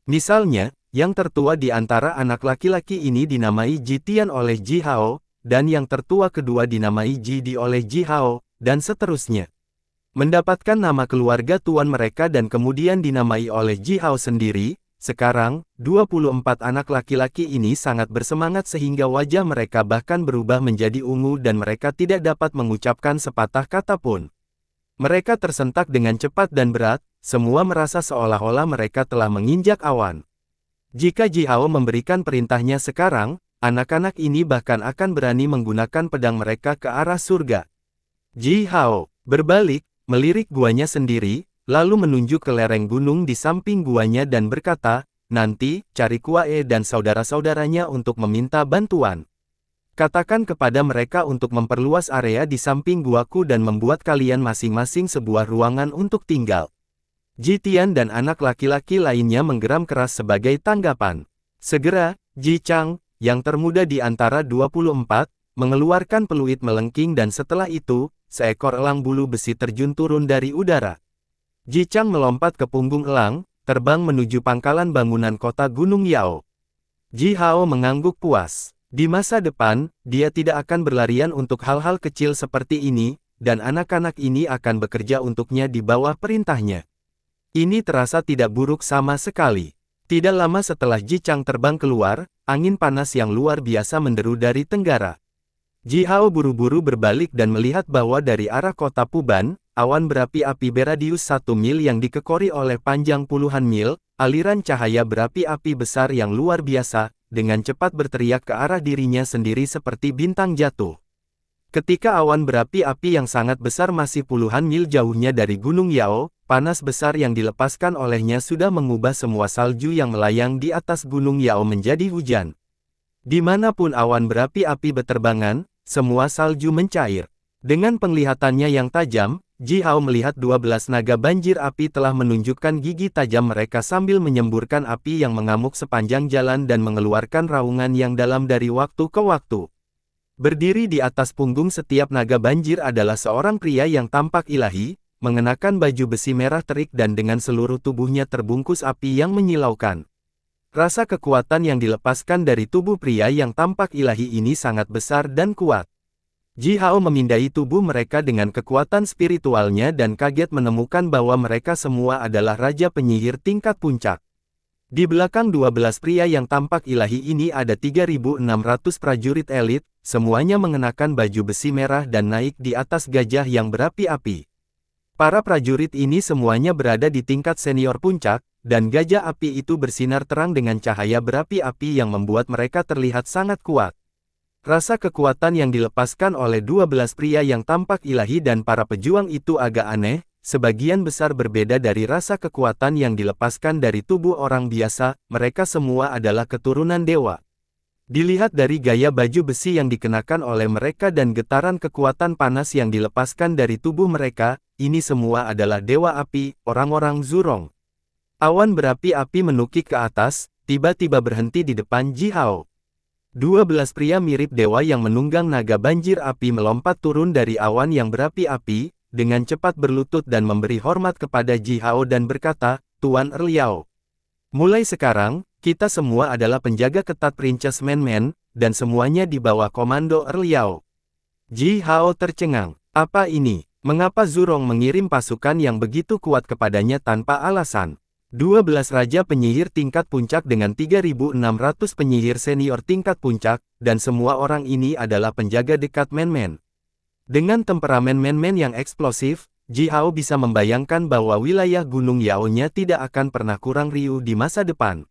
Misalnya, yang tertua di antara anak laki-laki ini dinamai Ji Tian oleh Ji Hao, dan yang tertua kedua dinamai Ji Di oleh Ji Hao, dan seterusnya. Mendapatkan nama keluarga tuan mereka dan kemudian dinamai oleh Ji Hao sendiri, sekarang, 24 anak laki-laki ini sangat bersemangat sehingga wajah mereka bahkan berubah menjadi ungu dan mereka tidak dapat mengucapkan sepatah kata pun. Mereka tersentak dengan cepat dan berat, semua merasa seolah-olah mereka telah menginjak awan. Jika Ji Hao memberikan perintahnya sekarang, anak-anak ini bahkan akan berani menggunakan pedang mereka ke arah surga. Ji Hao berbalik, melirik guanya sendiri, lalu menunjuk ke lereng gunung di samping guanya dan berkata, "Nanti, cari Kuae dan saudara-saudaranya untuk meminta bantuan. Katakan kepada mereka untuk memperluas area di samping guaku dan membuat kalian masing-masing sebuah ruangan untuk tinggal." Ji Tian dan anak laki-laki lainnya menggeram keras sebagai tanggapan. Segera, Ji Chang, yang termuda di antara 24, mengeluarkan peluit melengking dan setelah itu, seekor elang bulu besi terjun turun dari udara. Ji Chang melompat ke punggung elang, terbang menuju pangkalan bangunan kota Gunung Yao. Ji Hao mengangguk puas. Di masa depan, dia tidak akan berlarian untuk hal-hal kecil seperti ini, dan anak-anak ini akan bekerja untuknya di bawah perintahnya. Ini terasa tidak buruk sama sekali. Tidak lama setelah Ji Chang terbang keluar, angin panas yang luar biasa menderu dari tenggara. Ji Hao buru-buru berbalik dan melihat bahwa dari arah kota Puban, awan berapi-api beradius 1 mil yang dikekori oleh panjang puluhan mil, aliran cahaya berapi-api besar yang luar biasa, dengan cepat berteriak ke arah dirinya sendiri seperti bintang jatuh. Ketika awan berapi-api yang sangat besar masih puluhan mil jauhnya dari Gunung Yao, panas besar yang dilepaskan olehnya sudah mengubah semua salju yang melayang di atas Gunung Yao menjadi hujan. Dimanapun awan berapi-api berterbangan, semua salju mencair. Dengan penglihatannya yang tajam, Ji Hao melihat 12 naga banjir api telah menunjukkan gigi tajam mereka sambil menyemburkan api yang mengamuk sepanjang jalan dan mengeluarkan raungan yang dalam dari waktu ke waktu. Berdiri di atas punggung setiap naga banjir adalah seorang pria yang tampak ilahi, mengenakan baju besi merah terik dan dengan seluruh tubuhnya terbungkus api yang menyilaukan. Rasa kekuatan yang dilepaskan dari tubuh pria yang tampak ilahi ini sangat besar dan kuat. Ji Hao memindai tubuh mereka dengan kekuatan spiritualnya dan kaget menemukan bahwa mereka semua adalah raja penyihir tingkat puncak. Di belakang 12 pria yang tampak ilahi ini ada 3.600 prajurit elit, semuanya mengenakan baju besi merah dan naik di atas gajah yang berapi-api. Para prajurit ini semuanya berada di tingkat senior puncak, dan gajah api itu bersinar terang dengan cahaya berapi-api yang membuat mereka terlihat sangat kuat. Rasa kekuatan yang dilepaskan oleh 12 pria yang tampak ilahi dan para pejuang itu agak aneh, sebagian besar berbeda dari rasa kekuatan yang dilepaskan dari tubuh orang biasa, mereka semua adalah keturunan dewa. Dilihat dari gaya baju besi yang dikenakan oleh mereka dan getaran kekuatan panas yang dilepaskan dari tubuh mereka, ini semua adalah dewa api, orang-orang Zurong. Awan berapi-api menukik ke atas, tiba-tiba berhenti di depan Ji Hao. 12 pria mirip dewa yang menunggang naga banjir api melompat turun dari awan yang berapi-api, dengan cepat berlutut dan memberi hormat kepada Ji Hao dan berkata, "Tuan Erliao. Mulai sekarang, kita semua adalah penjaga ketat Princess Men-Men, dan semuanya di bawah komando Erliao." Ji Hao tercengang. Apa ini? Mengapa Zurong mengirim pasukan yang begitu kuat kepadanya tanpa alasan? 12 raja penyihir tingkat puncak dengan 3.600 penyihir senior tingkat puncak, dan semua orang ini adalah penjaga dekat Men-Men. Dengan temperamen Men-Men yang eksplosif, Ji Hao bisa membayangkan bahwa wilayah Gunung Yao-nya tidak akan pernah kurang riuh di masa depan.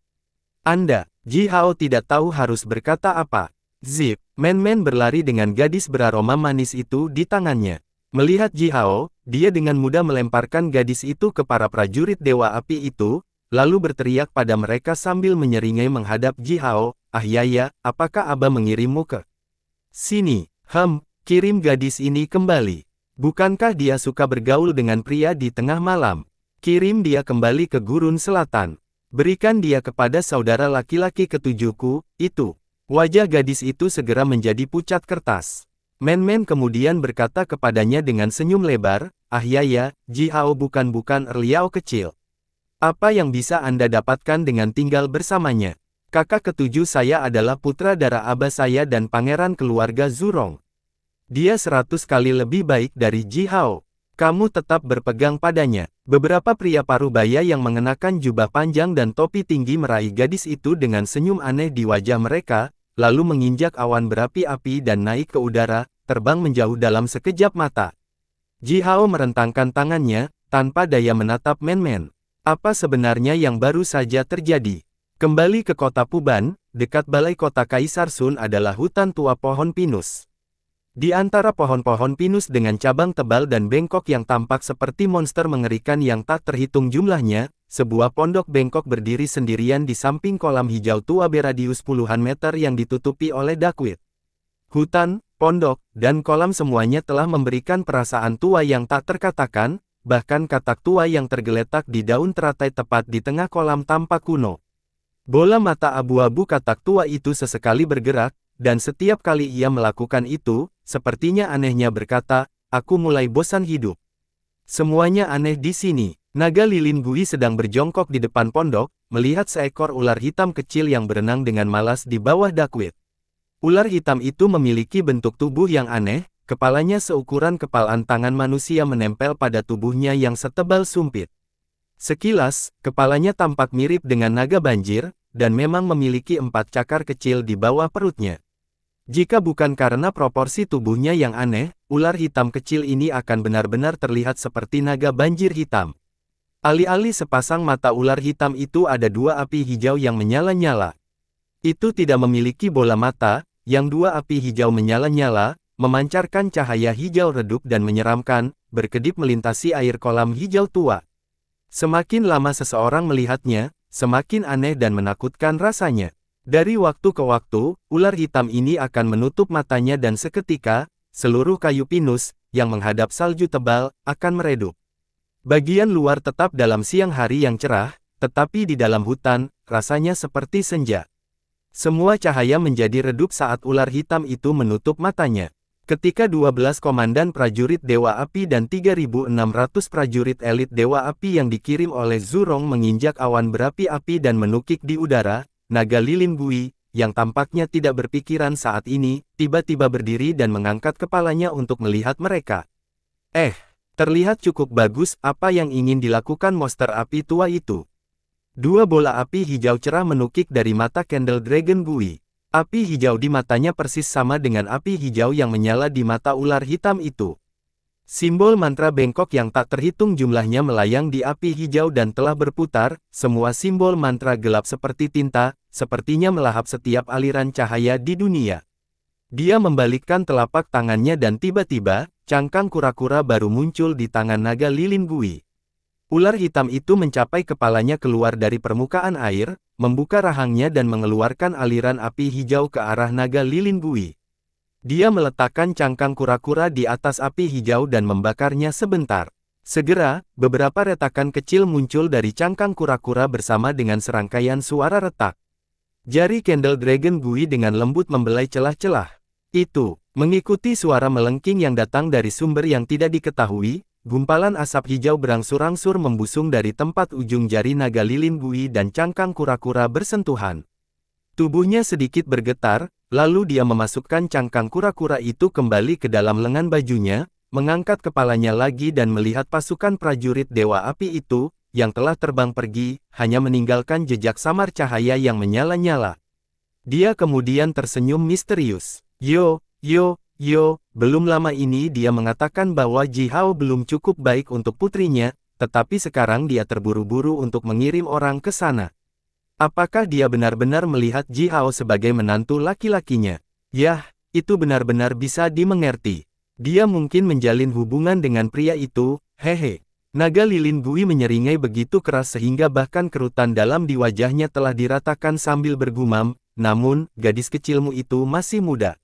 Ji Hao tidak tahu harus berkata apa. Zip, Men-Men berlari dengan gadis beraroma manis itu di tangannya. Melihat Ji Hao, dia dengan mudah melemparkan gadis itu ke para prajurit dewa api itu, lalu berteriak pada mereka sambil menyeringai menghadap Ji Hao, Yaya, apakah Aba mengirimmu ke sini? Kirim gadis ini kembali. Bukankah dia suka bergaul dengan pria di tengah malam? Kirim dia kembali ke gurun selatan. Berikan dia kepada saudara laki-laki ketujuhku, itu. Wajah gadis itu segera menjadi pucat kertas. Men kemudian berkata kepadanya dengan senyum lebar, Yaya, Ji Hao bukan Erliao kecil. Apa yang bisa Anda dapatkan dengan tinggal bersamanya? Kakak ketujuh saya adalah putra darah Aba saya dan pangeran keluarga Zurong. Dia 100 kali lebih baik dari Ji Hao. Kamu tetap berpegang padanya. Beberapa pria parubaya yang mengenakan jubah panjang dan topi tinggi meraih gadis itu dengan senyum aneh di wajah mereka, lalu menginjak awan berapi-api dan naik ke udara, terbang menjauh dalam sekejap mata. Ji Hao merentangkan tangannya, tanpa daya menatap Men. Apa sebenarnya yang baru saja terjadi? Kembali ke kota Puban, dekat balai kota Kaisar Sun adalah hutan tua pohon pinus. Di antara pohon-pohon pinus dengan cabang tebal dan bengkok yang tampak seperti monster mengerikan yang tak terhitung jumlahnya, sebuah pondok bengkok berdiri sendirian di samping kolam hijau tua beradius puluhan meter yang ditutupi oleh dakwit. Hutan, pondok, dan kolam semuanya telah memberikan perasaan tua yang tak terkatakan, bahkan katak tua yang tergeletak di daun teratai tepat di tengah kolam tampak kuno. Bola mata abu-abu katak tua itu sesekali bergerak, dan setiap kali ia melakukan itu, sepertinya anehnya berkata, aku mulai bosan hidup. Semuanya aneh di sini. Naga lilin Gui sedang berjongkok di depan pondok, melihat seekor ular hitam kecil yang berenang dengan malas di bawah dakwit. Ular hitam itu memiliki bentuk tubuh yang aneh, kepalanya seukuran kepalan tangan manusia menempel pada tubuhnya yang setebal sumpit. Sekilas, kepalanya tampak mirip dengan naga banjir, dan memang memiliki 4 cakar kecil di bawah perutnya. Jika bukan karena proporsi tubuhnya yang aneh, ular hitam kecil ini akan benar-benar terlihat seperti naga banjir hitam. Alih-alih sepasang mata ular hitam itu ada 2 api hijau yang menyala-nyala. Itu tidak memiliki bola mata, yang 2 api hijau menyala-nyala, memancarkan cahaya hijau redup dan menyeramkan, berkedip melintasi air kolam hijau tua. Semakin lama seseorang melihatnya, semakin aneh dan menakutkan rasanya. Dari waktu ke waktu, ular hitam ini akan menutup matanya dan seketika, seluruh kayu pinus, yang menghadap salju tebal, akan meredup. Bagian luar tetap dalam siang hari yang cerah, tetapi di dalam hutan, rasanya seperti senja. Semua cahaya menjadi redup saat ular hitam itu menutup matanya. Ketika 12 komandan prajurit Dewa Api dan 3.600 prajurit elit Dewa Api yang dikirim oleh Zurong menginjak awan berapi-api dan menukik di udara, naga lilin Gui, yang tampaknya tidak berpikiran saat ini, tiba-tiba berdiri dan mengangkat kepalanya untuk melihat mereka. Terlihat cukup bagus apa yang ingin dilakukan monster api tua itu. 2 bola api hijau cerah menukik dari mata Candle Dragon Gui. Api hijau di matanya persis sama dengan api hijau yang menyala di mata ular hitam itu. Simbol mantra bengkok yang tak terhitung jumlahnya melayang di api hijau dan telah berputar, semua simbol mantra gelap seperti tinta, sepertinya melahap setiap aliran cahaya di dunia. Dia membalikkan telapak tangannya dan tiba-tiba, cangkang kura-kura baru muncul di tangan naga lilin Gui. Ular hitam itu mencapai kepalanya keluar dari permukaan air, membuka rahangnya dan mengeluarkan aliran api hijau ke arah naga lilin Gui. Dia meletakkan cangkang kura-kura di atas api hijau dan membakarnya sebentar. Segera, beberapa retakan kecil muncul dari cangkang kura-kura bersama dengan serangkaian suara retak. Jari Candle Dragon Gui dengan lembut membelai celah-celah. Itu, mengikuti suara melengking yang datang dari sumber yang tidak diketahui, gumpalan asap hijau berangsur-angsur membusung dari tempat ujung jari naga lilin Gui dan cangkang kura-kura bersentuhan. Tubuhnya sedikit bergetar, lalu dia memasukkan cangkang kura-kura itu kembali ke dalam lengan bajunya, mengangkat kepalanya lagi dan melihat pasukan prajurit Dewa Api itu, yang telah terbang pergi, hanya meninggalkan jejak samar cahaya yang menyala-nyala. Dia kemudian tersenyum misterius. Yo, belum lama ini dia mengatakan bahwa Ji Hao belum cukup baik untuk putrinya, tetapi sekarang dia terburu-buru untuk mengirim orang ke sana. Apakah dia benar-benar melihat Ji Hao sebagai menantu laki-lakinya? Yah, itu benar-benar bisa dimengerti. Dia mungkin menjalin hubungan dengan pria itu, hehe. Naga lilin Gui menyeringai begitu keras sehingga bahkan kerutan dalam di wajahnya telah diratakan sambil bergumam, namun, gadis kecilmu itu masih muda.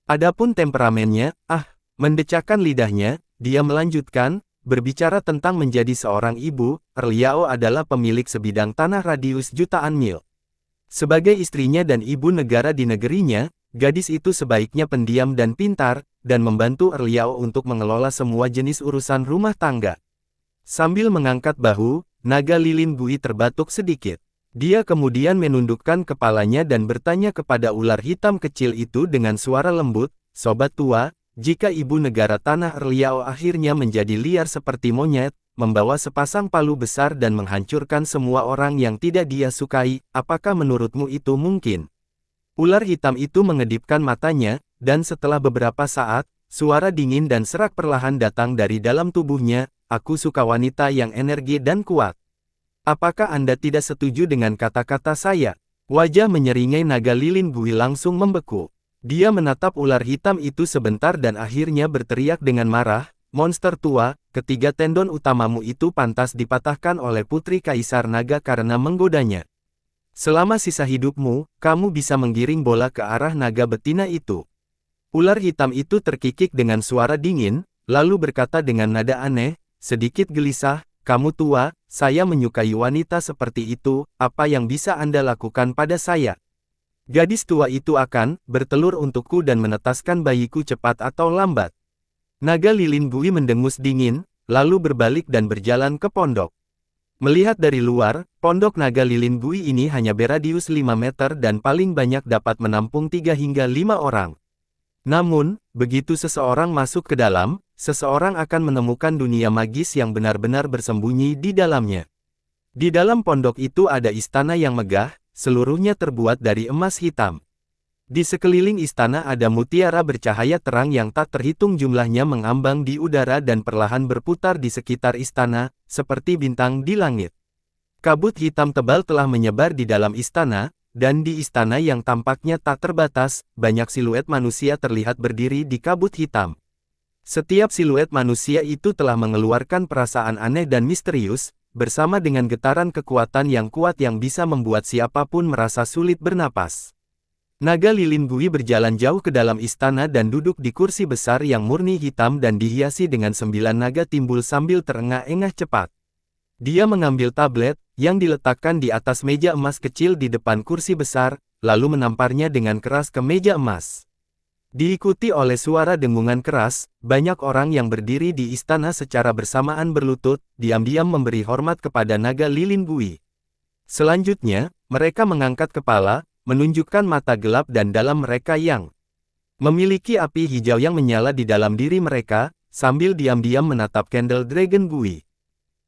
Adapun temperamennya, mendecakkan lidahnya, dia melanjutkan, berbicara tentang menjadi seorang ibu, Erliao adalah pemilik sebidang tanah radius jutaan mil. Sebagai istrinya dan ibu negara di negerinya, gadis itu sebaiknya pendiam dan pintar, dan membantu Erliao untuk mengelola semua jenis urusan rumah tangga. Sambil mengangkat bahu, naga lilin Gui terbatuk sedikit. Dia kemudian menundukkan kepalanya dan bertanya kepada ular hitam kecil itu dengan suara lembut, "Sobat tua, jika ibu negara tanah Erliao akhirnya menjadi liar seperti monyet, membawa sepasang palu besar dan menghancurkan semua orang yang tidak dia sukai, apakah menurutmu itu mungkin?" Ular hitam itu mengedipkan matanya, dan setelah beberapa saat, suara dingin dan serak perlahan datang dari dalam tubuhnya, "Aku suka wanita yang energi dan kuat. Apakah Anda tidak setuju dengan kata-kata saya?" Wajah menyeringai naga lilin Gui langsung membeku. Dia menatap ular hitam itu sebentar dan akhirnya berteriak dengan marah, "Monster tua, ketiga tendon utamamu itu pantas dipatahkan oleh Putri Kaisar Naga karena menggodanya. Selama sisa hidupmu, kamu bisa menggiring bola ke arah naga betina itu." Ular hitam itu terkikik dengan suara dingin, lalu berkata dengan nada aneh, sedikit gelisah, "Kamu tua, saya menyukai wanita seperti itu, apa yang bisa Anda lakukan pada saya? Gadis tua itu akan bertelur untukku dan menetaskan bayiku cepat atau lambat." Naga lilin Gui mendengus dingin, lalu berbalik dan berjalan ke pondok. Melihat dari luar, pondok naga lilin Gui ini hanya beradius 5 meter dan paling banyak dapat menampung 3 hingga 5 orang. Namun, begitu seseorang masuk ke dalam, seseorang akan menemukan dunia magis yang benar-benar bersembunyi di dalamnya. Di dalam pondok itu ada istana yang megah, seluruhnya terbuat dari emas hitam. Di sekeliling istana ada mutiara bercahaya terang yang tak terhitung jumlahnya mengambang di udara dan perlahan berputar di sekitar istana, seperti bintang di langit. Kabut hitam tebal telah menyebar di dalam istana, dan di istana yang tampaknya tak terbatas, banyak siluet manusia terlihat berdiri di kabut hitam. Setiap siluet manusia itu telah mengeluarkan perasaan aneh dan misterius, bersama dengan getaran kekuatan yang kuat yang bisa membuat siapapun merasa sulit bernapas. Naga lilin Gui berjalan jauh ke dalam istana dan duduk di kursi besar yang murni hitam dan dihiasi dengan 9 naga timbul sambil terengah-engah cepat. Dia mengambil tablet, yang diletakkan di atas meja emas kecil di depan kursi besar, lalu menamparnya dengan keras ke meja emas. Diikuti oleh suara dengungan keras, banyak orang yang berdiri di istana secara bersamaan berlutut, diam-diam memberi hormat kepada naga lilin Gui. Selanjutnya, mereka mengangkat kepala, menunjukkan mata gelap dan dalam mereka yang memiliki api hijau yang menyala di dalam diri mereka, sambil diam-diam menatap Candle Dragon Gui.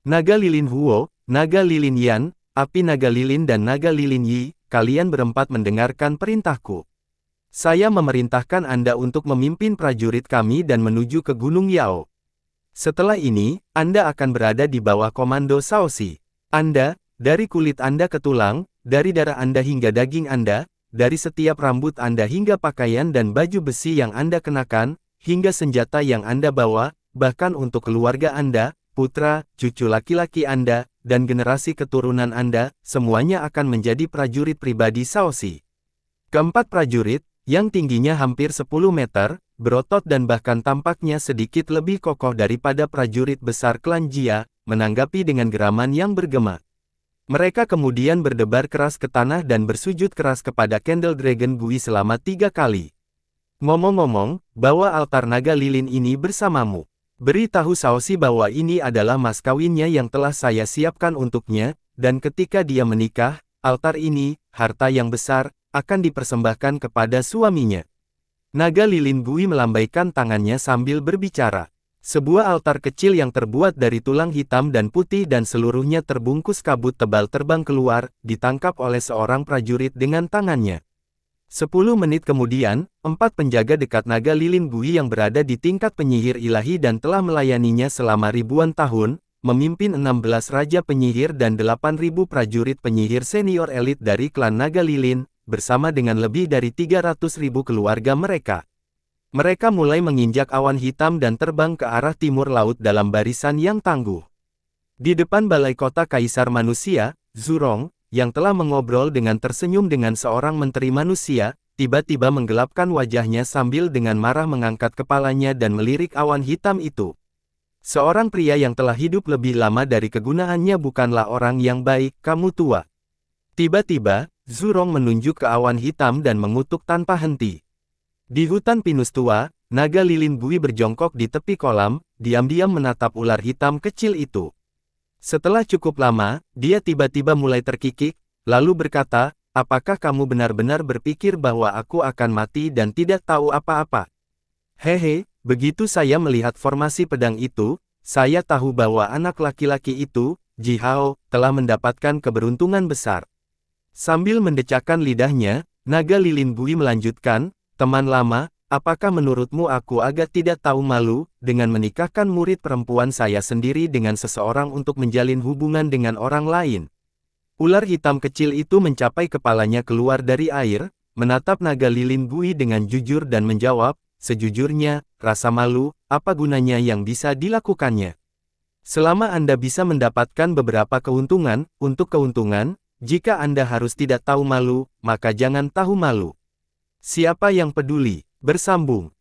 Naga lilin Huo, naga lilin Yan, api naga lilin dan naga lilin Yi, kalian berempat mendengarkan perintahku. Saya memerintahkan Anda untuk memimpin prajurit kami dan menuju ke Gunung Yao. Setelah ini, Anda akan berada di bawah komando Shaoxi. Anda, dari kulit Anda ke tulang, dari darah Anda hingga daging Anda, dari setiap rambut Anda hingga pakaian dan baju besi yang Anda kenakan, hingga senjata yang Anda bawa, bahkan untuk keluarga Anda, putra, cucu laki-laki Anda, dan generasi keturunan Anda, semuanya akan menjadi prajurit pribadi Shaoxi. Keempat prajurit, yang tingginya hampir 10 meter, berotot dan bahkan tampaknya sedikit lebih kokoh daripada prajurit besar klan Jia, menanggapi dengan geraman yang bergema. Mereka kemudian berdebar keras ke tanah dan bersujud keras kepada Candle Dragon Gui selama 3 kali. Ngomong-ngomong, bawa altar naga lilin ini bersamamu. Beritahu Shaoxi bahwa ini adalah mas kawinnya yang telah saya siapkan untuknya, dan ketika dia menikah, altar ini, harta yang besar, akan dipersembahkan kepada suaminya. Naga lilin Gui melambaikan tangannya sambil berbicara. Sebuah altar kecil yang terbuat dari tulang hitam dan putih dan seluruhnya terbungkus kabut tebal terbang keluar, ditangkap oleh seorang prajurit dengan tangannya. 10 menit kemudian, 4 penjaga dekat naga lilin Gui yang berada di tingkat penyihir ilahi dan telah melayaninya selama ribuan tahun, memimpin 16 raja penyihir dan 8.000 prajurit penyihir senior elit dari klan naga lilin, bersama dengan lebih dari 300.000 keluarga mereka. Mereka mulai menginjak awan hitam dan terbang ke arah timur laut dalam barisan yang tangguh. Di depan balai kota Kaisar Manusia, Zhurong, yang telah mengobrol dengan tersenyum dengan seorang menteri manusia, tiba-tiba menggelapkan wajahnya sambil dengan marah mengangkat kepalanya dan melirik awan hitam itu. Seorang pria yang telah hidup lebih lama dari kegunaannya bukanlah orang yang baik, kamu tua. Tiba-tiba, Zurong menunjuk ke awan hitam dan mengutuk tanpa henti. Di hutan pinus tua, naga lilin bui berjongkok di tepi kolam, diam-diam menatap ular hitam kecil itu. Setelah cukup lama, dia tiba-tiba mulai terkikik, lalu berkata, apakah kamu benar-benar berpikir bahwa aku akan mati dan tidak tahu apa-apa? Hehe, begitu saya melihat formasi pedang itu, saya tahu bahwa anak laki-laki itu, Ji Hao, telah mendapatkan keberuntungan besar. Sambil mendecakkan lidahnya, naga lilin bui melanjutkan, teman lama, apakah menurutmu aku agak tidak tahu malu, dengan menikahkan murid perempuan saya sendiri dengan seseorang untuk menjalin hubungan dengan orang lain? Ular hitam kecil itu mencapai kepalanya keluar dari air, menatap naga lilin bui dengan jujur dan menjawab, sejujurnya, rasa malu, apa gunanya yang bisa dilakukannya? Selama Anda bisa mendapatkan beberapa keuntungan, untuk keuntungan, jika Anda harus tidak tahu malu, maka jangan tahu malu. Siapa yang peduli? Bersambung.